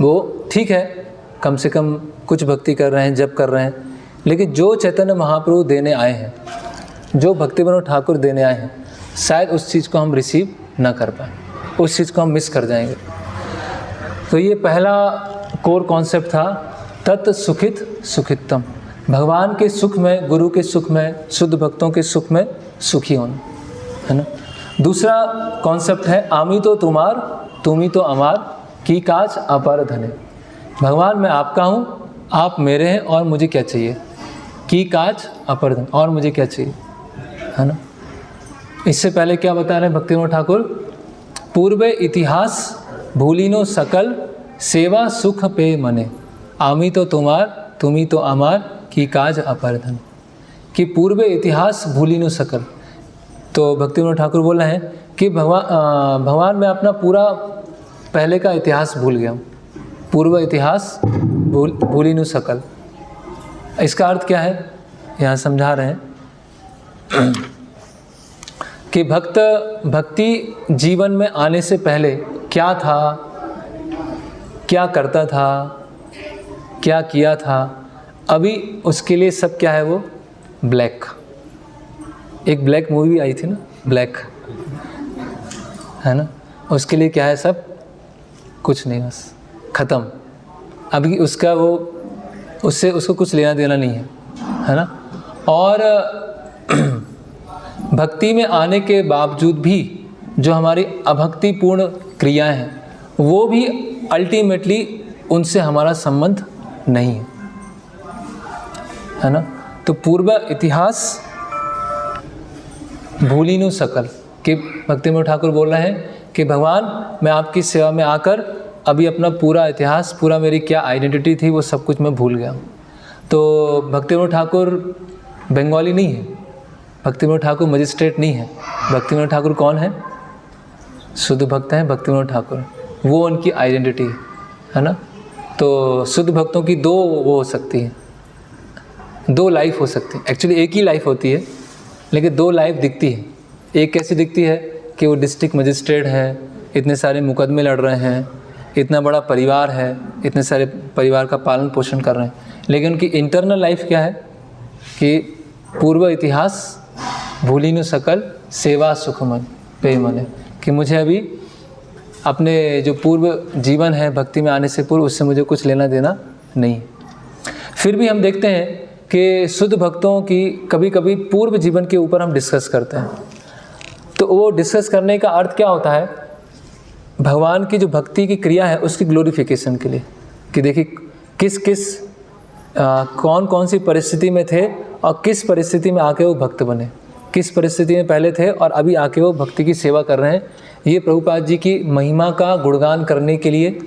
वो ठीक है, कम से कम कुछ भक्ति कर रहे हैं, जप कर रहे हैं। लेकिन जो चैतन्य महाप्रभु देने आए हैं, जो भक्तिविनोद ठाकुर देने आए हैं, शायद उस चीज़ को हम रिसीव ना कर पाए, उस चीज़ को हम मिस कर जाएंगे। तो ये पहला कोर कॉन्सेप्ट था, तत् सुखित सुखितम, भगवान के सुख में, गुरु के सुख में, शुद्ध भक्तों के सुख में सुखी होना, है ना। दूसरा कॉन्सेप्ट है, आमी तो तुम्हार तुमी तो अमार, की काज अपार धने। भगवान मैं आपका हूँ, आप मेरे हैं, और मुझे क्या चाहिए, की काज अपार धन, और मुझे क्या चाहिए, है ना। इससे पहले क्या बता रहे हैं भक्तिविनोद ठाकुर, पूर्वे इतिहास भूलिनो सकल, सेवा सुख पे मने, आमी तो तुम्हार तुमी तो अमार, की काज अपार धन। कि पूर्वे इतिहास भूलिनो सकल, तो भक्तिविनोद ठाकुर बोल रहे हैं कि भगवान मैं अपना पूरा पहले का इतिहास भूल गया हूँ। पूर्व इतिहास भूलिनु सकल, इसका अर्थ क्या है, यहाँ समझा रहे हैं कि भक्ति जीवन में आने से पहले क्या था, क्या करता था, क्या किया था, अभी उसके लिए सब क्या है, वो ब्लैक। एक ब्लैक मूवी आई थी ना, ब्लैक, है ना। उसके लिए क्या है, सब कुछ नहीं, बस ख़त्म। अभी उसका वो उससे उसको कुछ लेना देना नहीं है, है ना। और भक्ति में आने के बावजूद भी जो हमारी अभक्तिपूर्ण क्रियाएं हैं, वो भी अल्टीमेटली उनसे हमारा संबंध नहीं है ना। तो पूर्व इतिहास भूलिनु सकल, कि भक्तिविनोद ठाकुर बोल रहे हैं कि भगवान मैं आपकी सेवा में आकर अभी अपना पूरा इतिहास, पूरा मेरी क्या आइडेंटिटी थी, वो सब कुछ मैं भूल गया हूँ। तो भक्तिविनोद ठाकुर बंगाली नहीं है, भक्तिविनोद ठाकुर मजिस्ट्रेट नहीं है। भक्तिविनोद ठाकुर कौन है, शुद्ध भक्त हैं भक्तिविनोद ठाकुर, वो उनकी आइडेंटिटी है ना। तो शुद्ध भक्तों की दो वो हो सकती है, दो लाइफ हो सकती है। एक्चुअली एक ही लाइफ होती है, लेकिन दो लाइफ दिखती है। एक कैसी दिखती है कि वो डिस्ट्रिक्ट मजिस्ट्रेट है, इतने सारे मुकदमे लड़ रहे हैं, इतना बड़ा परिवार है, इतने सारे परिवार का पालन पोषण कर रहे हैं, लेकिन उनकी इंटरनल लाइफ क्या है कि पूर्व इतिहास भूलिनु सकल, सेवा सुखमन पे मने, कि मुझे अभी अपने जो पूर्व जीवन है भक्ति में आने से पूर्व, उससे मुझे कुछ लेना देना नहीं। फिर भी हम देखते हैं कि शुद्ध भक्तों की कभी कभी पूर्व जीवन के ऊपर हम डिस्कस करते हैं। तो वो डिस्कस करने का अर्थ क्या होता है, भगवान की जो भक्ति की क्रिया है उसकी ग्लोरिफिकेशन के लिए, कि देखिए कौन कौन सी परिस्थिति में थे और किस परिस्थिति में आके वो भक्त बने, किस परिस्थिति में पहले थे और अभी आके वो भक्ति की सेवा कर रहे हैं। ये प्रभुपाद जी की महिमा का गुणगान करने के लिए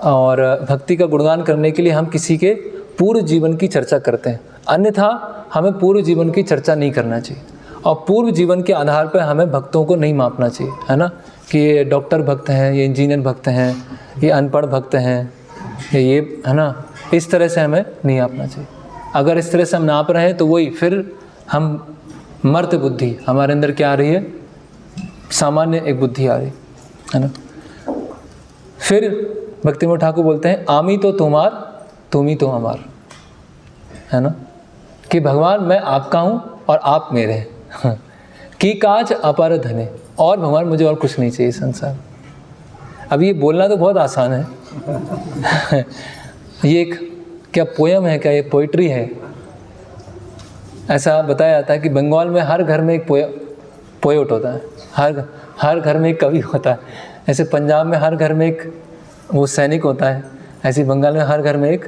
और भक्ति का गुणगान करने के लिए हम किसी के पूर्व जीवन की चर्चा करते हैं। अन्यथा हमें पूर्व जीवन की चर्चा नहीं करना चाहिए और पूर्व जीवन के आधार पर हमें भक्तों को नहीं मापना चाहिए, है ना। कि ये डॉक्टर भक्त हैं, ये इंजीनियर भक्त हैं, ये अनपढ़ भक्त हैं, ये है ना, इस तरह से हमें नहीं नापना चाहिए। अगर इस तरह से हम नाप रहे हैं तो वही फिर हम मर्त बुद्धि, हमारे अंदर क्या आ रही है, सामान्य एक बुद्धि आ रही है ना। फिर भक्तिविनोद ठाकुर बोलते हैं आमी तो तुम्हार तुम ही तो हमार, है ना, कि भगवान मैं आपका हूँ और आप मेरे हैं। की काज अपार धने, और भगवान मुझे और कुछ नहीं चाहिए संसार। अब ये बोलना तो बहुत आसान है। ये एक क्या पोयम है, क्या ये पोइट्री है? ऐसा बताया जाता है कि बंगाल में हर घर में एक पोएट होता है, हर घर में एक कवि होता है। ऐसे पंजाब में हर घर में एक वो सैनिक होता है, ऐसे बंगाल में हर घर में एक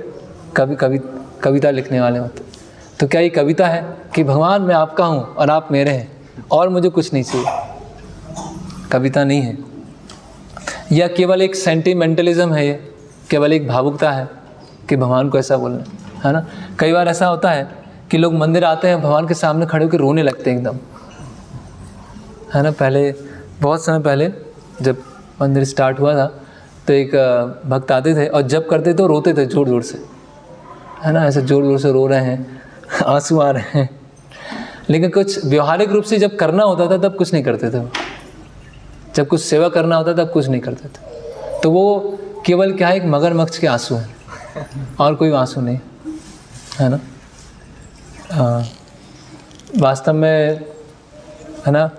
कविता लिखने वाले होते हैं। तो क्या ये कविता है कि भगवान मैं आपका हूँ और आप मेरे हैं और मुझे कुछ नहीं चाहिए? कविता नहीं है। या केवल एक सेंटिमेंटलिज्म है, ये केवल एक भावुकता है कि भगवान को ऐसा बोलना, है ना। कई बार ऐसा होता है कि लोग मंदिर आते हैं, भगवान के सामने खड़े होकर रोने लगते हैं एकदम, है ना। पहले बहुत समय पहले जब मंदिर स्टार्ट हुआ था तो एक भक्त आते थे और जब करते तो रोते थे ज़ोर ज़ोर से, है ना, ऐसे ज़ोर ज़ोर से रो रहे हैं, आंसू आ रहे हैं। लेकिन कुछ व्यवहारिक रूप से जब करना होता था तब कुछ नहीं करते थे, जब कुछ सेवा करना होता तब कुछ नहीं करते थे। तो वो केवल क्या है, एक मगरमच्छ के आंसू हैं और कोई आंसू नहीं, है ना। वास्तव में, है ना,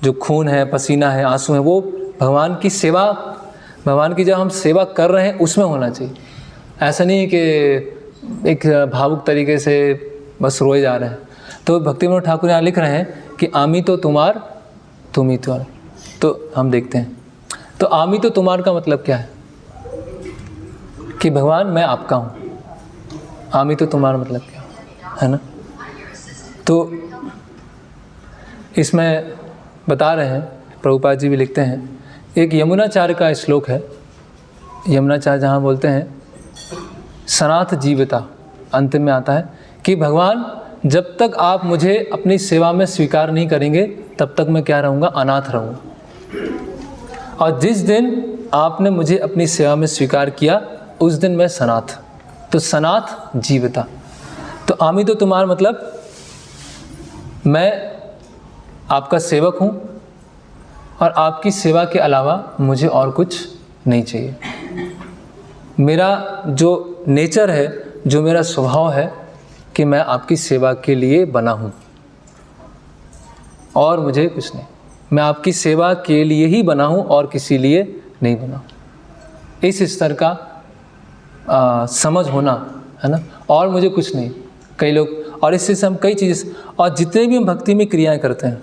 जो खून है, पसीना है, आंसू है, वो भगवान की सेवा, भगवान की जब हम सेवा कर रहे हैं उसमें होना चाहिए। ऐसा नहीं है कि एक भावुक तरीके से बस रोए जा रहे हैं। तो भक्तिविनोद ठाकुर यहाँ लिख रहे हैं कि आमी तो तुम्हार तुम ही तो। तो हम देखते हैं, तो आमी तो तुम्हार का मतलब क्या है कि भगवान मैं आपका हूँ। आमी तो तुम्हारा मतलब क्या है ना। तो इसमें बता रहे हैं, प्रभुपाद जी भी लिखते हैं, एक यमुनाचार्य का श्लोक है। यमुनाचार्य जहाँ बोलते हैं सनाथ जीविता, अंतिम में आता है कि भगवान जब तक आप मुझे अपनी सेवा में स्वीकार नहीं करेंगे तब तक मैं क्या रहूँगा, अनाथ रहूँगा। और जिस दिन आपने मुझे अपनी सेवा में स्वीकार किया उस दिन मैं सनाथ। तो सनाथ जीविता। तो आमी तो तुम्हारा मतलब मैं आपका सेवक हूँ और आपकी सेवा के अलावा मुझे और कुछ नहीं चाहिए। मेरा जो नेचर है, जो मेरा स्वभाव है कि मैं आपकी सेवा के लिए बना हूँ और मुझे कुछ नहीं। मैं आपकी सेवा के लिए ही बना हूँ और किसी लिए नहीं बना हूँ। इस स्तर का समझ होना, है ना, और मुझे कुछ नहीं। कई लोग, और इससे हम कई चीज़ें, और जितने भी हम भक्ति में क्रियाएं करते हैं,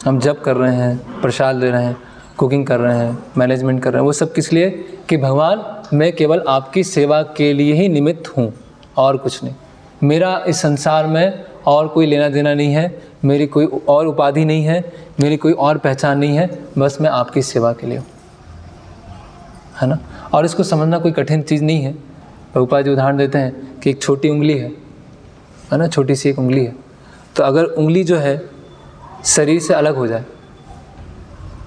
हम जप कर रहे हैं, प्रसाद ले रहे हैं, कुकिंग कर रहे हैं, मैनेजमेंट कर रहे हैं, वो सब किस लिए कि भगवान मैं केवल आपकी सेवा के लिए ही निमित्त हूँ और कुछ नहीं। मेरा इस संसार में और कोई लेना देना नहीं है, मेरी कोई और उपाधि नहीं है, मेरी कोई और पहचान नहीं है, बस मैं आपकी सेवा के लिए हूँ, है ना। और इसको समझना कोई कठिन चीज़ नहीं है। प्रभुपाद जी उदाहरण देते हैं कि एक छोटी उंगली है ना, छोटी सी एक उंगली है। तो अगर उंगली जो है शरीर से अलग हो जाए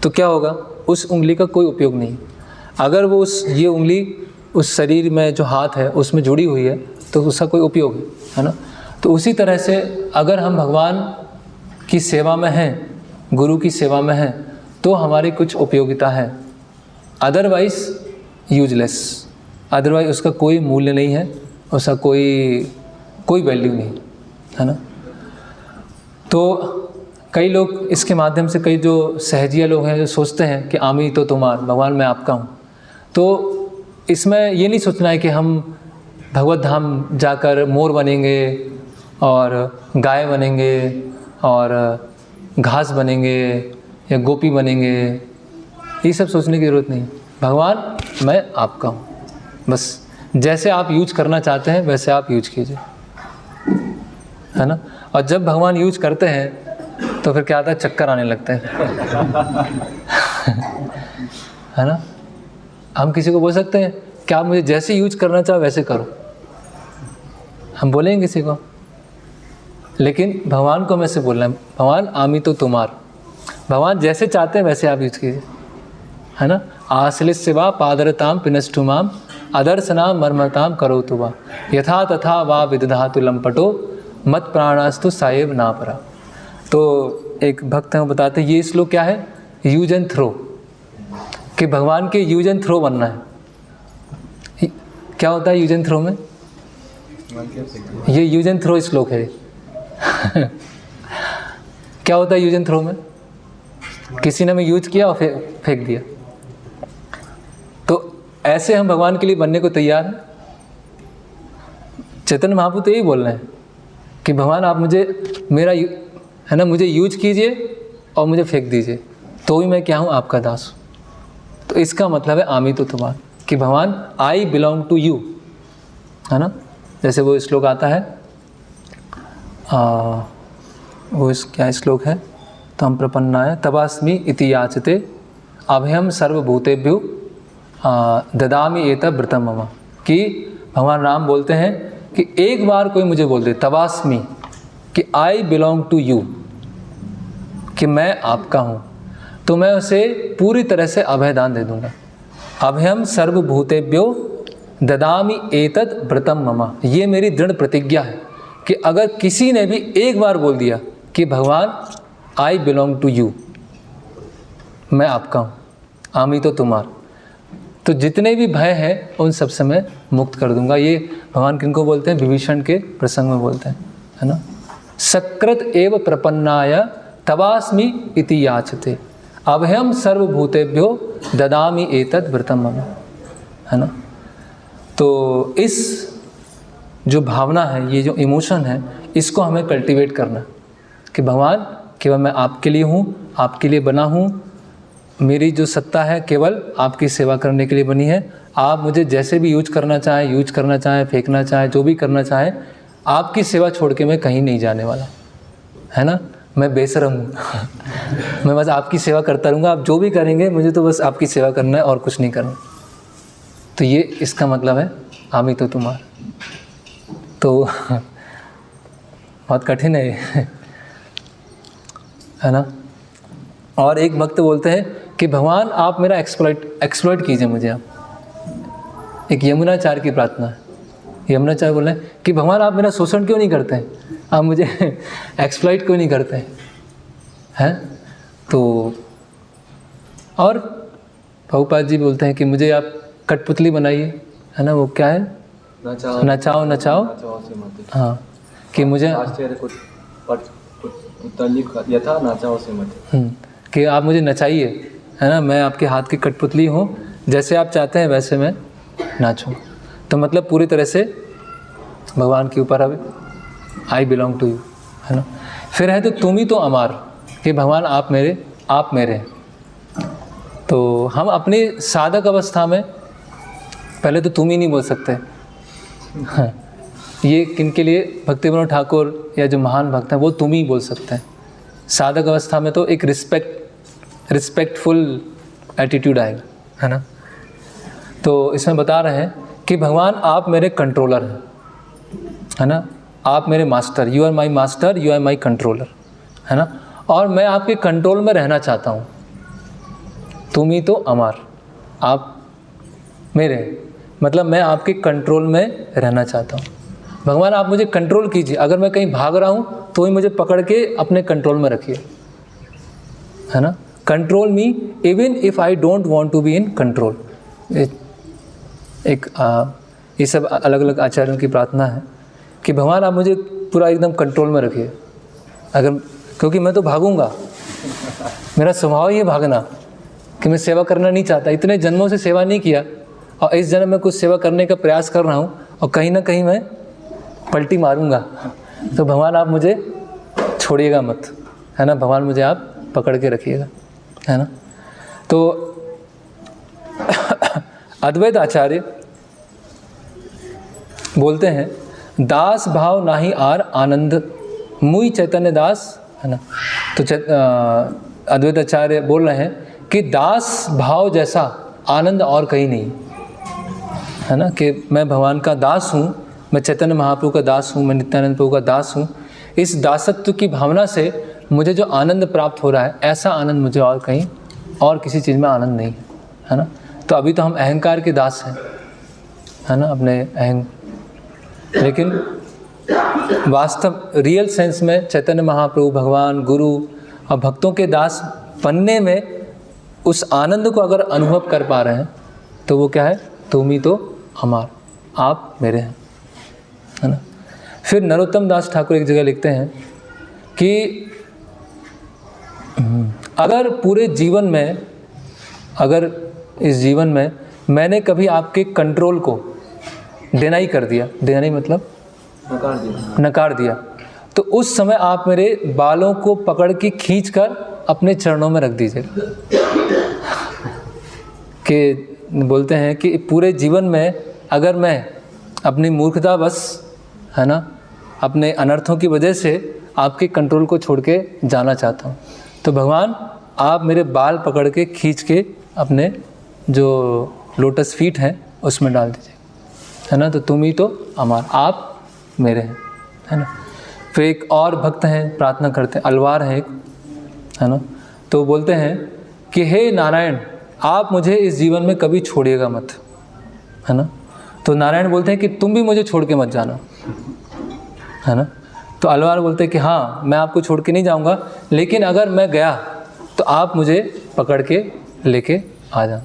तो क्या होगा, उस उंगली का कोई उपयोग नहीं। अगर वो ये उंगली उस शरीर में जो हाथ है उसमें जुड़ी हुई है तो उसका कोई उपयोग है ना। तो उसी तरह से अगर हम भगवान की सेवा में हैं, गुरु की सेवा में हैं, तो हमारी कुछ उपयोगिता है, अदरवाइज यूजलेस, अदरवाइज उसका कोई मूल्य नहीं है, उसका कोई वैल्यू नहीं, है ना। तो कई लोग इसके माध्यम से, कई जो सहजिया लोग हैं जो सोचते हैं कि आमी तो तुम्हार, भगवान मैं आपका हूँ। तो इसमें ये नहीं सोचना है कि हम भगवत धाम जाकर मोर बनेंगे और गाय बनेंगे और घास बनेंगे या गोपी बनेंगे, ये सब सोचने की ज़रूरत नहीं। भगवान मैं आपका हूँ, बस जैसे आप यूज करना चाहते हैं वैसे आप यूज कीजिए, है ना। और जब भगवान यूज करते हैं तो फिर क्या आता है, चक्कर आने लगते हैं, है ना। हम किसी को बोल सकते हैं कि आप मुझे जैसे यूज करना चाहो वैसे करो, हम बोलेंगे किसी को। लेकिन भगवान को हमें से बोलना है, भगवान आमी तो तुम्हार, भगवान जैसे चाहते हैं वैसे आप यूज कीजिए, है ना। आश्लित सेवा पादरताम पिनष्टुमाम अदर्शनाम मर्मताम करोतु वा यथा तथा वा विदधातु लंपटो मत प्राणास्तु सायेव ना परा। तो एक भक्त हमें बताते हैं ये श्लोक क्या है, यूज एंड थ्रो, कि भगवान के यूज एंड थ्रो बनना है। क्या होता है यूज एंड थ्रो में? ये यूज एंड थ्रो श्लोक है। क्या होता है यूज एंड थ्रो में? किसी ने हमें यूज किया और फेंक दिया। तो ऐसे हम भगवान के लिए बनने को तैयार हैं। चैतन्य महाप्रभु तो यही बोल रहे हैं कि भगवान आप मुझे मेरा है ना, मुझे यूज कीजिए और मुझे फेंक दीजिए, तो भी मैं क्या हूँ, आपका दास हूँ। तो इसका मतलब है आमी तो तुम्हार, कि भगवान आई बिलोंग टू यू, है ना। जैसे वो श्लोक आता है, वो क्या श्लोक है, तम प्रपन्नाय तवास्मि इति याचते अभयम सर्वभूतेभ्यो ददामि एतत् व्रतम मम। कि भगवान राम बोलते हैं कि एक बार कोई मुझे बोल दे तवास्मि, कि आई बिलोंग टू यू, कि मैं आपका हूँ, तो मैं उसे पूरी तरह से अभयदान दे दूँगा। अभयम सर्वभूतेभ्यो ददामि एतत् व्रतम मम, ये मेरी दृढ़ प्रतिज्ञा है कि अगर किसी ने भी एक बार बोल दिया कि भगवान आई बिलोंग टू यू, मैं आपका हूँ, आमी तो तुम्हार, तो जितने भी भय हैं उन सब से मैं मुक्त कर दूंगा। ये भगवान किनको बोलते हैं? विभीषण के प्रसंग में बोलते हैं, है ना। सकृत एव प्रपन्नाय तवास्मि इति याचते अभयम सर्वभूतेभ्यो ददामि एतत् व्रतम मम, है ना। तो इस जो भावना है, ये जो इमोशन है, इसको हमें कल्टीवेट करना कि भगवान केवल मैं आपके लिए हूँ, आपके लिए बना हूँ, मेरी जो सत्ता है केवल आपकी सेवा करने के लिए बनी है। आप मुझे जैसे भी यूज करना चाहें, फेंकना चाहें, जो भी करना चाहें, आपकी सेवा छोड़ के मैं कहीं नहीं जाने वाला, है ना। मैं बेशरम हूँ। मैं बस आपकी सेवा करता रहूँगा, आप जो भी करेंगे मुझे तो बस आपकी सेवा करना है और कुछ नहीं करना। तो ये इसका मतलब है आमी तो तुम्हार। तो बहुत कठिन है ये, है ना। और एक भक्त बोलते हैं कि भगवान आप मेरा एक्सप्लॉइट कीजिए मुझे आप। एक यमुनाचार्य की प्रार्थना है। यमुनाचार्य बोल रहे हैं कि भगवान आप मेरा शोषण क्यों नहीं करते हैं, आप मुझे एक्सप्लॉइट क्यों नहीं करते हैं। तो और प्रभुपाद जी बोलते हैं कि मुझे आप कठपुतली बनाइए, है ना। वो क्या है, नचाओ नचाओ, हाँ, कि मुझे कि आप मुझे नचाइए, है ना। मैं आपके हाथ की कठपुतली हूँ, जैसे आप चाहते हैं वैसे मैं नाचूँ। तो मतलब पूरी तरह से भगवान के ऊपर अब आई बिलोंग टू यू, है ना। फिर है तो तुम ही तो अमार, कि भगवान आप मेरे हैं। तो हम अपनी साधक अवस्था में पहले तो तुम ही नहीं बोल सकते। हाँ, ये किनके लिए? भक्ति विनोद ठाकुर या जो महान भक्त हैं वो तुम ही बोल सकते हैं। साधक अवस्था में तो एक रिस्पेक्टफुल एटीट्यूड आएगा, है ना। तो इसमें बता रहे हैं कि भगवान आप मेरे कंट्रोलर हैं, है ना। आप मेरे master, you are my master, you are my controller, है ना। और मैं आपके कंट्रोल में रहना चाहता हूँ। तुम ही तो अमर, आप मेरे, मतलब मैं आपके कंट्रोल में रहना चाहता हूँ। भगवान आप मुझे कंट्रोल कीजिए, अगर मैं कहीं भाग रहा हूँ तो ही मुझे पकड़ के अपने कंट्रोल में रखिए, है ना। Control me even if I don't want to be in control. ये सब अलग अलग आचार्यों की प्रार्थना है कि भगवान आप मुझे पूरा एकदम कंट्रोल में रखिए, अगर, क्योंकि मैं तो भागूंगा, मेरा स्वभाव ही है भागना, कि मैं सेवा करना नहीं चाहता। इतने जन्मों से सेवा नहीं किया और इस जन्म में कुछ सेवा करने का प्रयास कर रहा हूँ और कहीं ना कहीं मैं पलटी मारूंगा। तो भगवान आप मुझे छोड़िएगा मत, है ना। भगवान मुझे आप पकड़ के रखिएगा, है ना। तो अद्वैत आचार्य बोलते हैं दास भाव नाही आर आनंद मुई चैतन्य दास, है ना। तो अद्वैत आचार्य बोल रहे हैं कि दास भाव जैसा आनंद और कहीं नहीं, है ना। कि मैं भगवान का दास हूँ, मैं चैतन्य महाप्रभु का दास हूँ, मैं नित्यानंद प्रभु का दास हूँ। इस दासत्व की भावना से मुझे जो आनंद प्राप्त हो रहा है, ऐसा आनंद मुझे और कहीं और किसी चीज़ में आनंद नहीं है। है ना। तो अभी तो हम अहंकार के दास हैं, है ना, अपने लेकिन वास्तव रियल सेंस में चैतन्य महाप्रभु, भगवान, गुरु और भक्तों के दास बनने में उस आनंद को अगर अनुभव कर पा रहे हैं तो वो क्या है, तुम ही तो हमार, आप मेरे हैं, है ना। फिर नरोत्तम दास ठाकुर एक जगह लिखते हैं कि अगर पूरे जीवन में, अगर इस जीवन में मैंने कभी आपके कंट्रोल को डिनाई कर दिया, डिनाई मतलब नकार दिया, तो उस समय आप मेरे बालों को पकड़ के खींच कर अपने चरणों में रख दीजिएगा। कि बोलते हैं कि पूरे जीवन में अगर मैं अपनी मूर्खता बस, है ना, अपने अनर्थों की वजह से आपके कंट्रोल को छोड़ के जाना चाहता हूँ, तो भगवान आप मेरे बाल पकड़ के खींच के अपने जो लोटस फीट हैं उसमें डाल दीजिए, है ना। तो तुम ही तो हमार, आप मेरे हैं, है ना। फिर एक और भक्त हैं, प्रार्थना करते हैं, अलवार है एक, है ना। तो बोलते हैं कि हे नारायण, आप मुझे इस जीवन में कभी छोड़िएगा मत, है ना। तो नारायण बोलते हैं कि तुम भी मुझे छोड़ के मत जाना, है ना। तो अलवार बोलते हैं कि हाँ, मैं आपको छोड़ के नहीं जाऊंगा, लेकिन अगर मैं गया तो आप मुझे पकड़ के लेके आ जाना,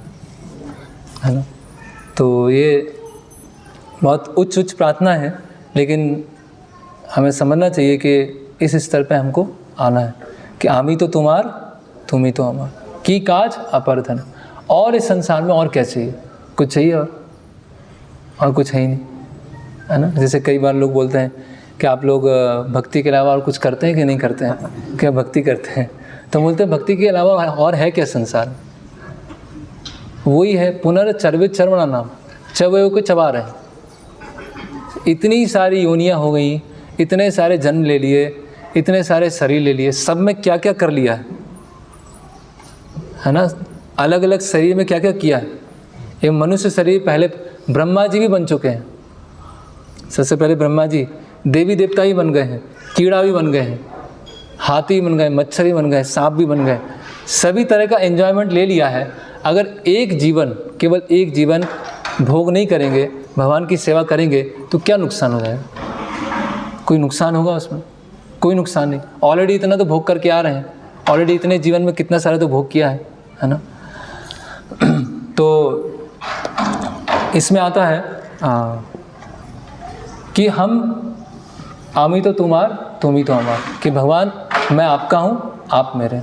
है ना। तो ये बहुत उच्च प्रार्थना है, लेकिन हमें समझना चाहिए कि इस स्तर पे हमको आना है कि आमी तो तुम्हार, तुम ही तो हमार, की काज अपर धन। और इस संसार में और क्या चाहिए, कुछ चाहिए और कुछ है ही नहीं, है ना। जैसे कई बार लोग बोलते हैं कि आप लोग भक्ति के अलावा और कुछ करते हैं कि नहीं करते हैं, क्या भक्ति करते हैं, तो बोलते हैं भक्ति के अलावा और है क्या संसार में। वही है, पुनर्चर्वित चर्वणा नाम, चवयों को चबा रहे हैं। इतनी सारी योनियाँ हो गई, इतने सारे जन्म ले लिए, इतने सारे शरीर ले लिए, सब में क्या क्या कर लिया है ना। अलग अलग शरीर में क्या क्या किया है। ये मनुष्य शरीर, पहले ब्रह्मा जी भी बन चुके हैं, सबसे पहले ब्रह्मा जी देवी देवता ही बन गए हैं, कीड़ा भी बन गए हैं, हाथी बन गए, मच्छर भी बन गए, सांप भी बन गए, सभी तरह का एंजॉयमेंट ले लिया है। अगर एक जीवन, केवल एक जीवन भोग नहीं करेंगे, भगवान की सेवा करेंगे, तो क्या नुकसान हो जाएगा, कोई नुकसान होगा उसमें, कोई नुकसान नहीं। ऑलरेडी इतना तो भोग करके आ रहे हैं, ऑलरेडी इतने जीवन में कितना सारा तो भोग किया है ना। तो इसमें आता है कि हम आमी तो तुम्हार, तुम ही तो हमार, कि भगवान मैं आपका हूँ, आप मेरे।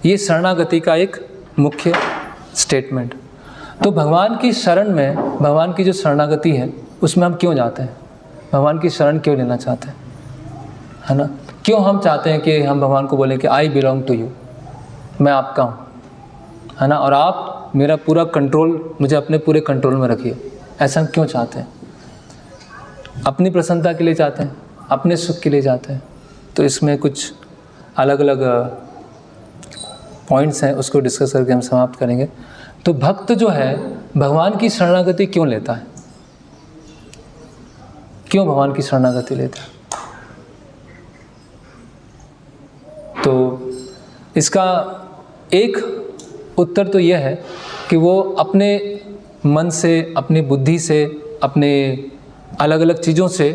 ये शरणागति का एक मुख्य स्टेटमेंट। तो भगवान की शरण में, भगवान की जो शरणागति है उसमें हम क्यों जाते हैं, भगवान की शरण क्यों लेना चाहते हैं, है ना। क्यों हम चाहते हैं कि हम भगवान को बोलें कि आई बिलोंग टू यू, मैं आपका हूँ, है ना, और आप मेरा पूरा कंट्रोल, मुझे अपने पूरे कंट्रोल में रखिए। ऐसा हम क्यों चाहते हैं, अपनी प्रसन्नता के लिए चाहते हैं, अपने सुख के लिए चाहते हैं। तो इसमें कुछ अलग अलग पॉइंट्स हैं, उसको डिस्कस करके हम समाप्त करेंगे। तो भक्त जो है भगवान की शरणागति क्यों लेता है, क्यों भगवान की शरणागति लेता है। तो इसका एक उत्तर तो यह है कि वो अपने मन से, अपनी बुद्धि से, अपने अलग अलग चीज़ों से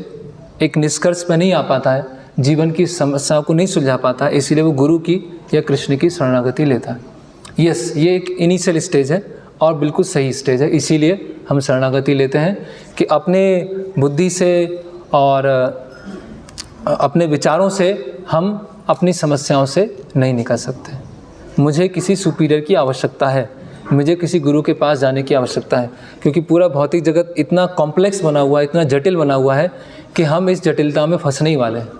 एक निष्कर्ष पे नहीं आ पाता है, जीवन की समस्याओं को नहीं सुलझा पाता, इसीलिए वो गुरु की या कृष्ण की शरणागति लेता है। यस, ये एक इनिशियल स्टेज है और बिल्कुल सही स्टेज है। इसीलिए हम शरणागति लेते हैं कि अपने बुद्धि से और अपने विचारों से हम अपनी समस्याओं से नहीं निकल सकते। मुझे किसी सुपीरियर की आवश्यकता है, मुझे किसी गुरु के पास जाने की आवश्यकता है, क्योंकि पूरा भौतिक जगत इतना कॉम्प्लेक्स बना हुआ है, इतना जटिल बना हुआ है कि हम इस जटिलता में फंसने ही वाले हैं,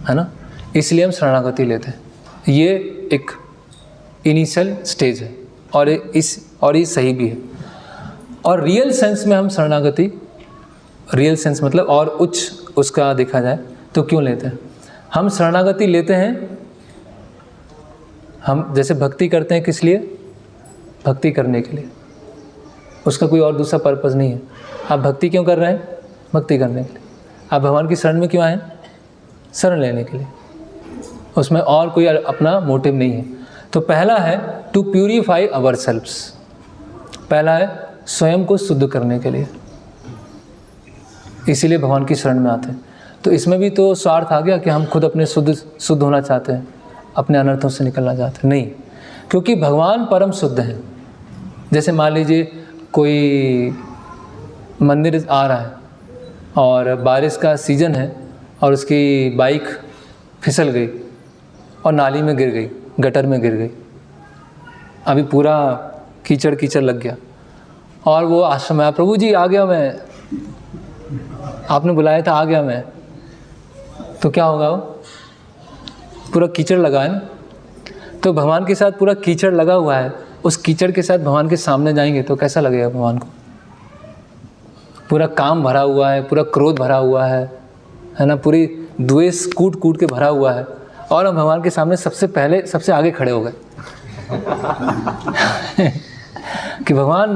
है ना। इसलिए हम शरणागति लेते हैं। ये एक इनिशियल स्टेज है और ये सही भी है। और रियल सेंस में हम शरणागति, रियल सेंस मतलब और उच्च उसका देखा जाए तो क्यों लेते हैं हम शरणागति लेते हैं। हम जैसे भक्ति करते हैं, किस लिए, भक्ति करने के लिए, उसका कोई और दूसरा पर्पज़ नहीं है। आप भक्ति क्यों कर रहे हैं, भक्ति करने के लिए। आप भगवान की शरण में क्यों आए, शरण लेने के लिए, उसमें और कोई अपना मोटिव नहीं है। तो पहला है टू प्यूरिफाई आवर सेल्व्स, पहला है स्वयं को शुद्ध करने के लिए, इसीलिए भगवान की शरण में आते हैं। तो इसमें भी तो स्वार्थ आ गया कि हम खुद अपने शुद्ध होना चाहते हैं, अपने अनर्थों से निकलना चाहते हैं। नहीं, क्योंकि भगवान परम शुद्ध हैं। जैसे मान लीजिए कोई मंदिर आ रहा है और बारिश का सीज़न है और उसकी बाइक फिसल गई और नाली में गिर गई, गटर में गिर गई, अभी पूरा कीचड़ कीचड़ लग गया और वो आश्रम में, प्रभु जी आ गया मैं, आपने बुलाया था आ गया मैं, तो क्या होगा? वो पूरा कीचड़ लगा है ना। तो भगवान के साथ पूरा कीचड़ लगा हुआ है, उस कीचड़ के साथ भगवान के सामने जाएंगे तो कैसा लगेगा भगवान को? पूरा काम भरा हुआ है, पूरा क्रोध भरा हुआ है ना, पूरी द्वेष कूट कूट के भरा हुआ है, और हम भगवान के सामने सबसे पहले सबसे आगे खड़े हो गए कि भगवान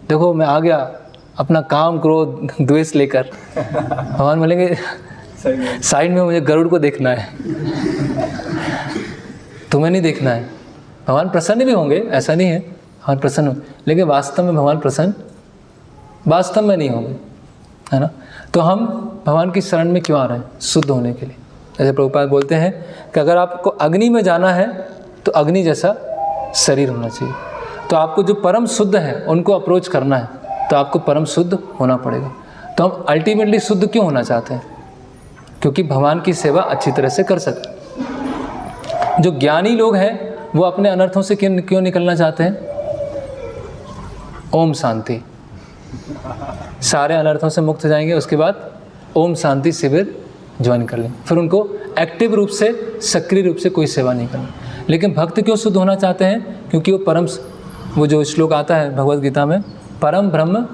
देखो मैं आ गया अपना काम क्रोध द्वेष लेकर। भगवान बोलेंगे साइड में मुझे गरुड़ को देखना है, तुम्हें नहीं देखना है। भगवान प्रसन्न भी होंगे, ऐसा नहीं है, भगवान प्रसन्न होंगे, लेकिन वास्तव में भगवान प्रसन्न वास्तव में नहीं होंगे, है ना। तो हम भगवान की शरण में क्यों आ रहे हैं? शुद्ध होने के लिए। जैसे प्रभुपाद बोलते हैं कि अगर आपको अग्नि में जाना है तो अग्नि जैसा शरीर होना चाहिए। तो आपको जो परम शुद्ध है उनको अप्रोच करना है तो आपको परम शुद्ध होना पड़ेगा। तो हम अल्टीमेटली शुद्ध क्यों होना चाहते हैं? क्योंकि भगवान की सेवा अच्छी तरह से कर सकें। जो ज्ञानी लोग हैं वो अपने अनर्थों से क्यों निकलना चाहते हैं? ओम शांति, सारे अनर्थों से मुक्त हो जाएंगे, उसके बाद ओम शांति शिविर ज्वाइन कर लें, फिर उनको एक्टिव रूप से सक्रिय रूप से कोई सेवा नहीं करनी। लेकिन भक्त क्यों शुद्ध होना चाहते हैं? क्योंकि वो जो श्लोक आता है भगवद गीता में, परम ब्रह्म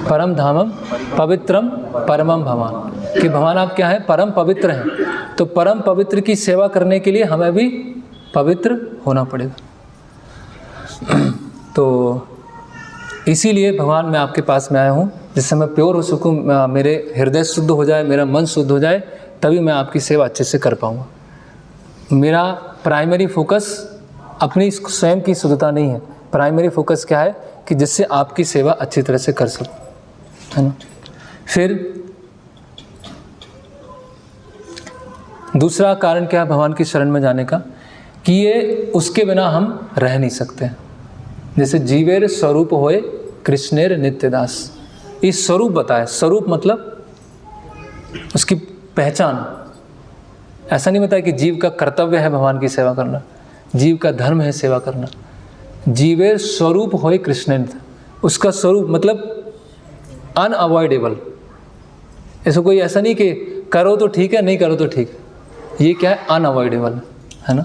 परम धामम पवित्रम परमम भवान, कि भगवान आप क्या है? परम पवित्र हैं। तो परम पवित्र की सेवा करने के लिए हमें भी पवित्र होना पड़ेगा। तो इसीलिए भगवान मैं आपके पास में आया हूँ, जिससे मैं प्योर हो सकूँ, मेरे हृदय शुद्ध हो जाए, मेरा मन शुद्ध हो जाए, तभी मैं आपकी सेवा अच्छे से कर पाऊँगा। मेरा प्राइमरी फोकस अपनी स्वयं की शुद्धता नहीं है, प्राइमरी फोकस क्या है कि जिससे आपकी सेवा अच्छी तरह से कर सकूँ, है ना। फिर दूसरा कारण क्या है भगवान की शरण में जाने का? कि ये उसके बिना हम रह नहीं सकते। जैसे जीवेर स्वरूप होए कृष्णेर नित्यदास, इस स्वरूप बताए। स्वरूप मतलब उसकी पहचान। ऐसा नहीं बताया कि जीव का कर्तव्य है भगवान की सेवा करना, जीव का धर्म है सेवा करना। जीवेर स्वरूप होए कृष्णेर, उसका स्वरूप मतलब अनअवॉइडेबल। ऐसा कोई ऐसा नहीं कि करो तो ठीक है, नहीं करो तो ठीक है। ये क्या है? अनअवॉइडेबल, है ना।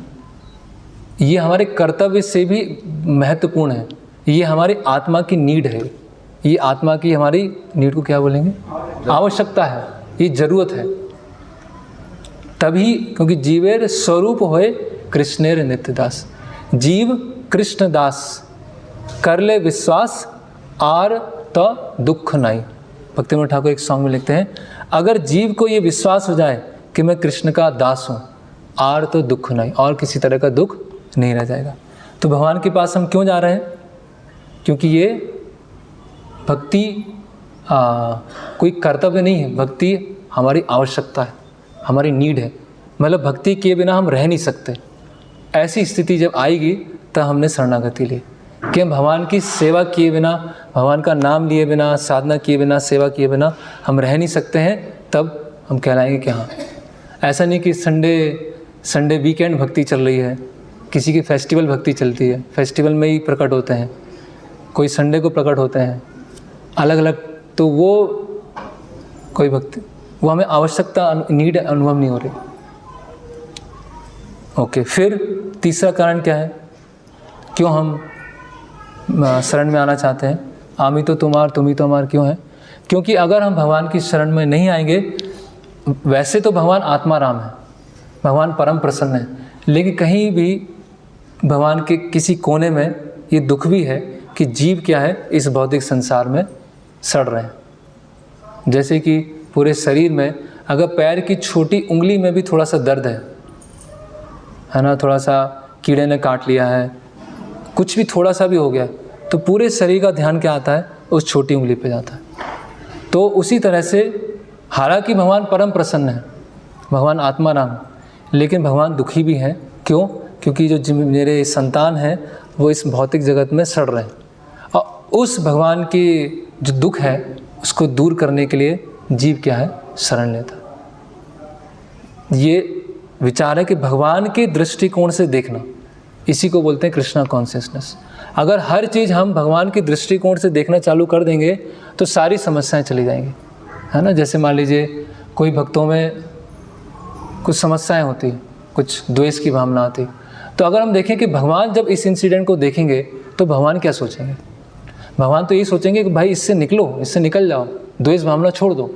ये हमारे कर्तव्य से भी महत्वपूर्ण है। ये हमारी आत्मा की नीड है। ये आत्मा की हमारी नीड को क्या बोलेंगे? आवश्यकता है, ये जरूरत है। तभी, क्योंकि जीवेर स्वरूप होए कृष्णेर नित्यदास, जीव कृष्णदास कर ले विश्वास आर तो दुख नहीं। भक्ति विनोद ठाकुर एक सॉन्ग में लिखते हैं, अगर जीव को ये विश्वास हो जाए कि मैं कृष्ण का दास हूँ, आर तो दुख नहीं, और किसी तरह का दुख नहीं रह जाएगा। तो भगवान के पास हम क्यों जा रहे हैं? क्योंकि ये भक्ति कोई कर्तव्य नहीं है, भक्ति हमारी आवश्यकता है, हमारी नीड है। मतलब भक्ति किए बिना हम रह नहीं सकते। ऐसी स्थिति जब आएगी तब हमने शरणागति ली कि हम भगवान की सेवा किए बिना, भगवान का नाम लिए बिना, साधना किए बिना, सेवा किए बिना हम रह नहीं सकते हैं। तब हम कहलाएंगे कि हाँ। ऐसा नहीं कि संडे वीकेंड भक्ति चल रही है, किसी की फेस्टिवल भक्ति चलती है, फेस्टिवल में ही प्रकट होते हैं, कोई संडे को प्रकट होते हैं, अलग अलग। तो वो कोई भक्ति, वो हमें आवश्यकता नीड अनुभव नहीं हो रही। ओके, फिर तीसरा कारण क्या है क्यों हम शरण में आना चाहते हैं? आमी तो तुम्हार तुम ही तो हमार क्यों है? क्योंकि अगर हम भगवान की शरण में नहीं आएंगे, वैसे तो भगवान आत्मा राम है, भगवान परम प्रसन्न है, लेकिन कहीं भी भगवान के किसी कोने में ये दुख भी है कि जीव क्या है, इस भौतिक संसार में सड़ रहे हैं। जैसे कि पूरे शरीर में अगर पैर की छोटी उंगली में भी थोड़ा सा दर्द है ना, थोड़ा सा कीड़े ने काट लिया है, कुछ भी थोड़ा सा भी हो गया, तो तो पूरे शरीर का ध्यान क्या आता है, उस छोटी उंगली पे जाता है। तो उसी तरह से हालांकि भगवान परम प्रसन्न है, भगवान आत्माराम, लेकिन भगवान दुखी भी हैं। क्यों? क्योंकि जो मेरे संतान हैं वो इस भौतिक जगत में सड़ रहे हैं, और उस भगवान की जो दुख है उसको दूर करने के लिए जीव क्या है, शरण लेता है। ये विचार है कि भगवान के दृष्टिकोण से देखना, इसी को बोलते हैं कृष्णा कॉन्शियसनेस। अगर हर चीज़ हम भगवान के दृष्टिकोण से देखना चालू कर देंगे तो सारी समस्याएं चली जाएंगी, है ना। जैसे मान लीजिए कोई भक्तों में कुछ समस्याएं होती, कुछ द्वेष की भावना आती, तो अगर हम देखें कि भगवान जब इस इंसिडेंट को देखेंगे तो भगवान क्या सोचेंगे? भगवान तो ये सोचेंगे कि भाई इससे निकलो, इससे निकल जाओ, द्वेष भावना छोड़ दो।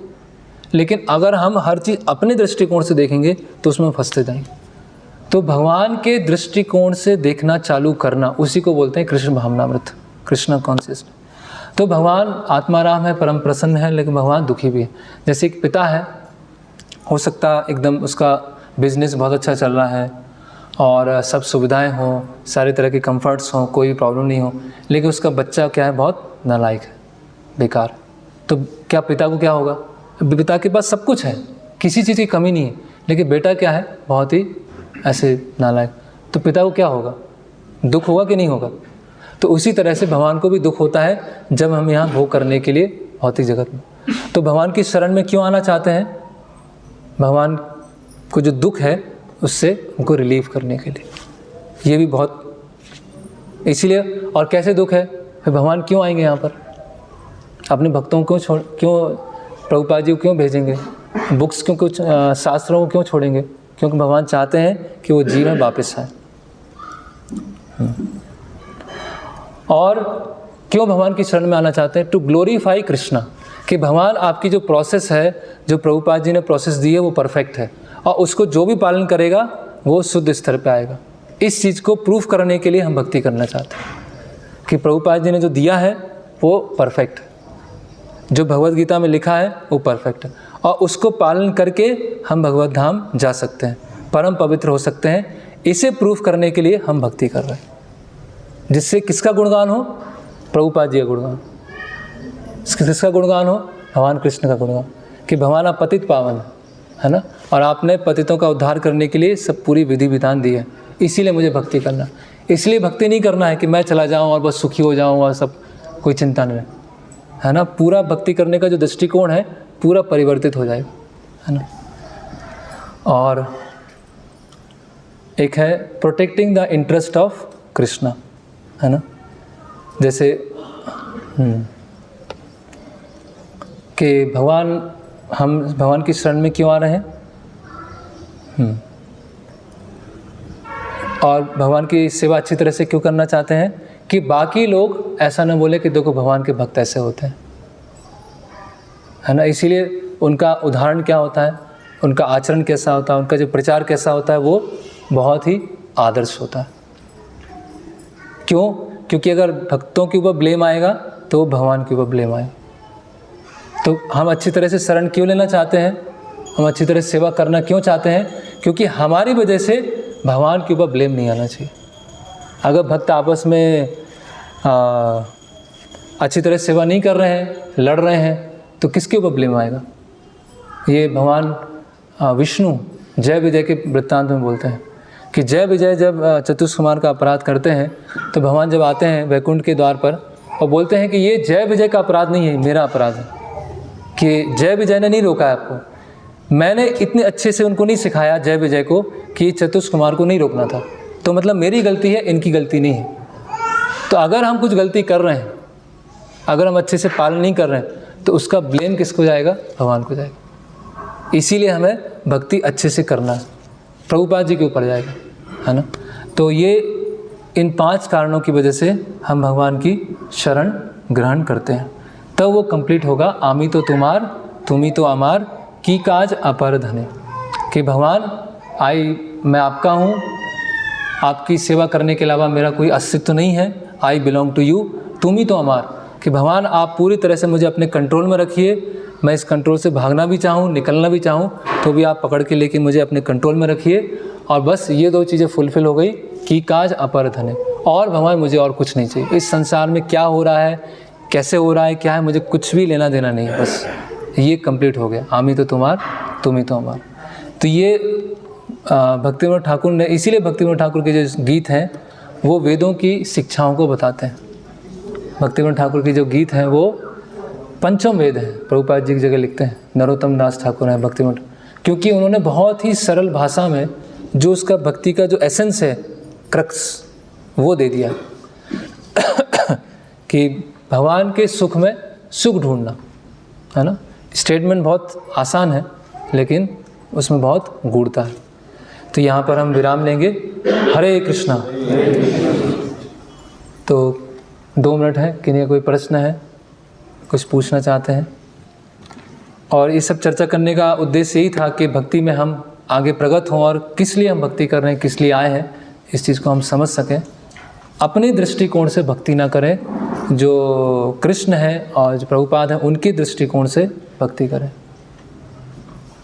लेकिन अगर हम हर चीज़ अपने दृष्टिकोण से देखेंगे तो उसमें फंसते जाएंगे। तो भगवान के दृष्टिकोण से देखना चालू करना, उसी को बोलते हैं कृष्ण भावनामृत, कृष्णा कॉन्शियसनेस। तो भगवान आत्माराम है, परम प्रसन्न है, लेकिन भगवान दुखी भी है। जैसे एक पिता है, हो सकता एकदम उसका बिजनेस बहुत अच्छा चल रहा है और सब सुविधाएं हों, सारे तरह के कंफर्ट्स हों, कोई प्रॉब्लम नहीं हो, लेकिन उसका बच्चा क्या है, बहुत नालायक है, बेकार। तो क्या पिता को क्या होगा? पिता के पास सब कुछ है, किसी चीज़ की कमी नहीं है, लेकिन बेटा क्या है, बहुत ही ऐसे नालायक। तो पिता को क्या होगा? दुख होगा कि नहीं होगा? तो उसी तरह से भगवान को भी दुख होता है जब हम यहाँ भोग करने के लिए भौतिक जगत में। तो भगवान की शरण में क्यों आना चाहते हैं? भगवान को जो दुख है उससे उनको रिलीफ करने के लिए। ये भी बहुत, इसीलिए। और कैसे दुख है, फिर भगवान क्यों आएंगे यहाँ पर? अपने भक्तों को क्यों प्रभुपाद जी को क्यों भेजेंगे? बुक्स क्यों, कुछ शास्त्रों को क्यों छोड़ेंगे? क्योंकि भगवान चाहते हैं कि वो जीवन वापस आए। और क्यों भगवान की शरण में आना चाहते हैं? टू ग्लोरीफाई कृष्णा, कि भगवान आपकी जो प्रोसेस है, जो प्रभुपाद जी ने प्रोसेस दी है, वो परफेक्ट है, और उसको जो भी पालन करेगा वो शुद्ध स्तर पे आएगा। इस चीज़ को प्रूफ करने के लिए हम भक्ति करना चाहते हैं कि प्रभुपाद जी ने जो दिया है वो परफेक्ट है, जो भगवद गीता में लिखा है वो परफेक्ट है, और उसको पालन करके हम भगवत धाम जा सकते हैं, परम पवित्र हो सकते हैं। इसे प्रूफ करने के लिए हम भक्ति कर रहे हैं, जिससे किसका गुणगान हो? प्रभुपाद जी का गुणगान। किसका गुणगान हो? भगवान कृष्ण का गुणगान, कि भगवान आप पतित पावन है ना, और आपने पतितों का उद्धार करने के लिए सब पूरी विधि विधान दी है, इसीलिए मुझे भक्ति करना। इसलिए भक्ति नहीं करना है कि मैं चला जाऊँ और बस सुखी हो जाऊँ और सब, कोई चिंता नहीं है ना। पूरा भक्ति करने का जो दृष्टिकोण है पूरा परिवर्तित हो जाएगा, है ना। और एक है protecting the interest of Krishna, है ना। जैसे कि हम भगवान की शरण में क्यों आ रहे हैं, और भगवान की सेवा अच्छी तरह से क्यों करना चाहते हैं, कि बाकी लोग ऐसा न बोले कि देखो भगवान के भक्त ऐसे होते हैं, है ना। इसीलिए उनका उदाहरण क्या होता है, उनका आचरण कैसा होता है, उनका जो प्रचार कैसा होता है, वो बहुत ही आदर्श होता है। क्यों? क्योंकि अगर भक्तों के ऊपर ब्लेम आएगा तो भगवान के ऊपर ब्लेम आएगा। तो हम अच्छी तरह से शरण क्यों लेना चाहते हैं, हम अच्छी तरह से सेवा करना क्यों चाहते हैं? क्योंकि हमारी वजह से भगवान के ऊपर ब्लेम नहीं आना चाहिए। अगर भक्त आपस में अच्छी तरह से सेवा नहीं कर रहे हैं, लड़ रहे हैं, तो किसके ऊपर ब्लेम आएगा? ये भगवान विष्णु जय विजय के वृत्तांत में बोलते हैं कि जय विजय जब चतुष्कुमार का अपराध करते हैं तो भगवान जब आते हैं वैकुंठ के द्वार पर और बोलते हैं कि ये जय विजय का अपराध नहीं है, मेरा अपराध है, कि जय विजय ने नहीं रोका है आपको, मैंने इतने अच्छे से उनको नहीं सिखाया जय विजय को कि चतुष्कुमार को नहीं रोकना था, तो मतलब मेरी गलती है, इनकी गलती नहीं है। तो अगर हम कुछ गलती कर रहे हैं, अगर हम अच्छे से पालन नहीं कर रहे हैं, तो उसका ब्लेम किसको जाएगा? भगवान को जाएगा। इसीलिए हमें भक्ति अच्छे से करना है, प्रभुपाद जी के ऊपर जाएगा, है ना। तो ये इन 5 कारणों की वजह से हम भगवान की शरण ग्रहण करते हैं, तब वो कंप्लीट होगा। आमी तो तुम्हार तुम्ही तो अमार की काज अपर धने, कि भगवान मैं आपका हूँ, आपकी सेवा करने के अलावा मेरा कोई अस्तित्व नहीं है, आई बिलोंग टू यू, तुम ही तो अमार, कि भगवान आप पूरी तरह से मुझे अपने कंट्रोल में रखिए, मैं इस कंट्रोल से भागना भी चाहूँ, निकलना भी चाहूँ, तो भी आप पकड़ के लेके मुझे अपने कंट्रोल में रखिए। और बस ये 2 चीज़ें फुलफ़िल हो गई, की काज अपर धने, और भगवान मुझे और कुछ नहीं चाहिए, इस संसार में क्या हो रहा है, कैसे हो रहा है, क्या है, मुझे कुछ भी लेना देना नहीं है, बस ये कंप्लीट हो गया, हम ही तो तुम्हार तुम ही तो हमार। तो ये भक्तिविनोद ठाकुर ने, इसीलिए भक्तिविनोद ठाकुर के जो गीत हैं वो वेदों की शिक्षाओं को बताते हैं। भक्तिविनोद ठाकुर के जो गीत हैं वो पंचम वेद हैं, प्रभुपाद जी की जगह लिखते हैं, नरोत्तम दास ठाकुर हैं भक्तिविनोद, क्योंकि उन्होंने बहुत ही सरल भाषा में जो उसका भक्ति का जो एसेंस है, क्रक्स, वो दे दिया कि भगवान के सुख में सुख ढूंढना, है ना। स्टेटमेंट बहुत आसान है लेकिन उसमें बहुत गूढ़ता है। तो यहाँ पर हम विराम लेंगे। हरे कृष्णा। तो 2 मिनट है, किन्हीं का कोई प्रश्न है, कुछ पूछना चाहते हैं? और ये सब चर्चा करने का उद्देश्य यही था कि भक्ति में हम आगे प्रगत हों और किस लिए हम भक्ति कर रहे हैं, किस लिए आए हैं, इस चीज़ को हम समझ सकें। अपने दृष्टिकोण से भक्ति ना करें, जो कृष्ण है और जो प्रभुपाद हैं उनके दृष्टिकोण से भक्ति करें।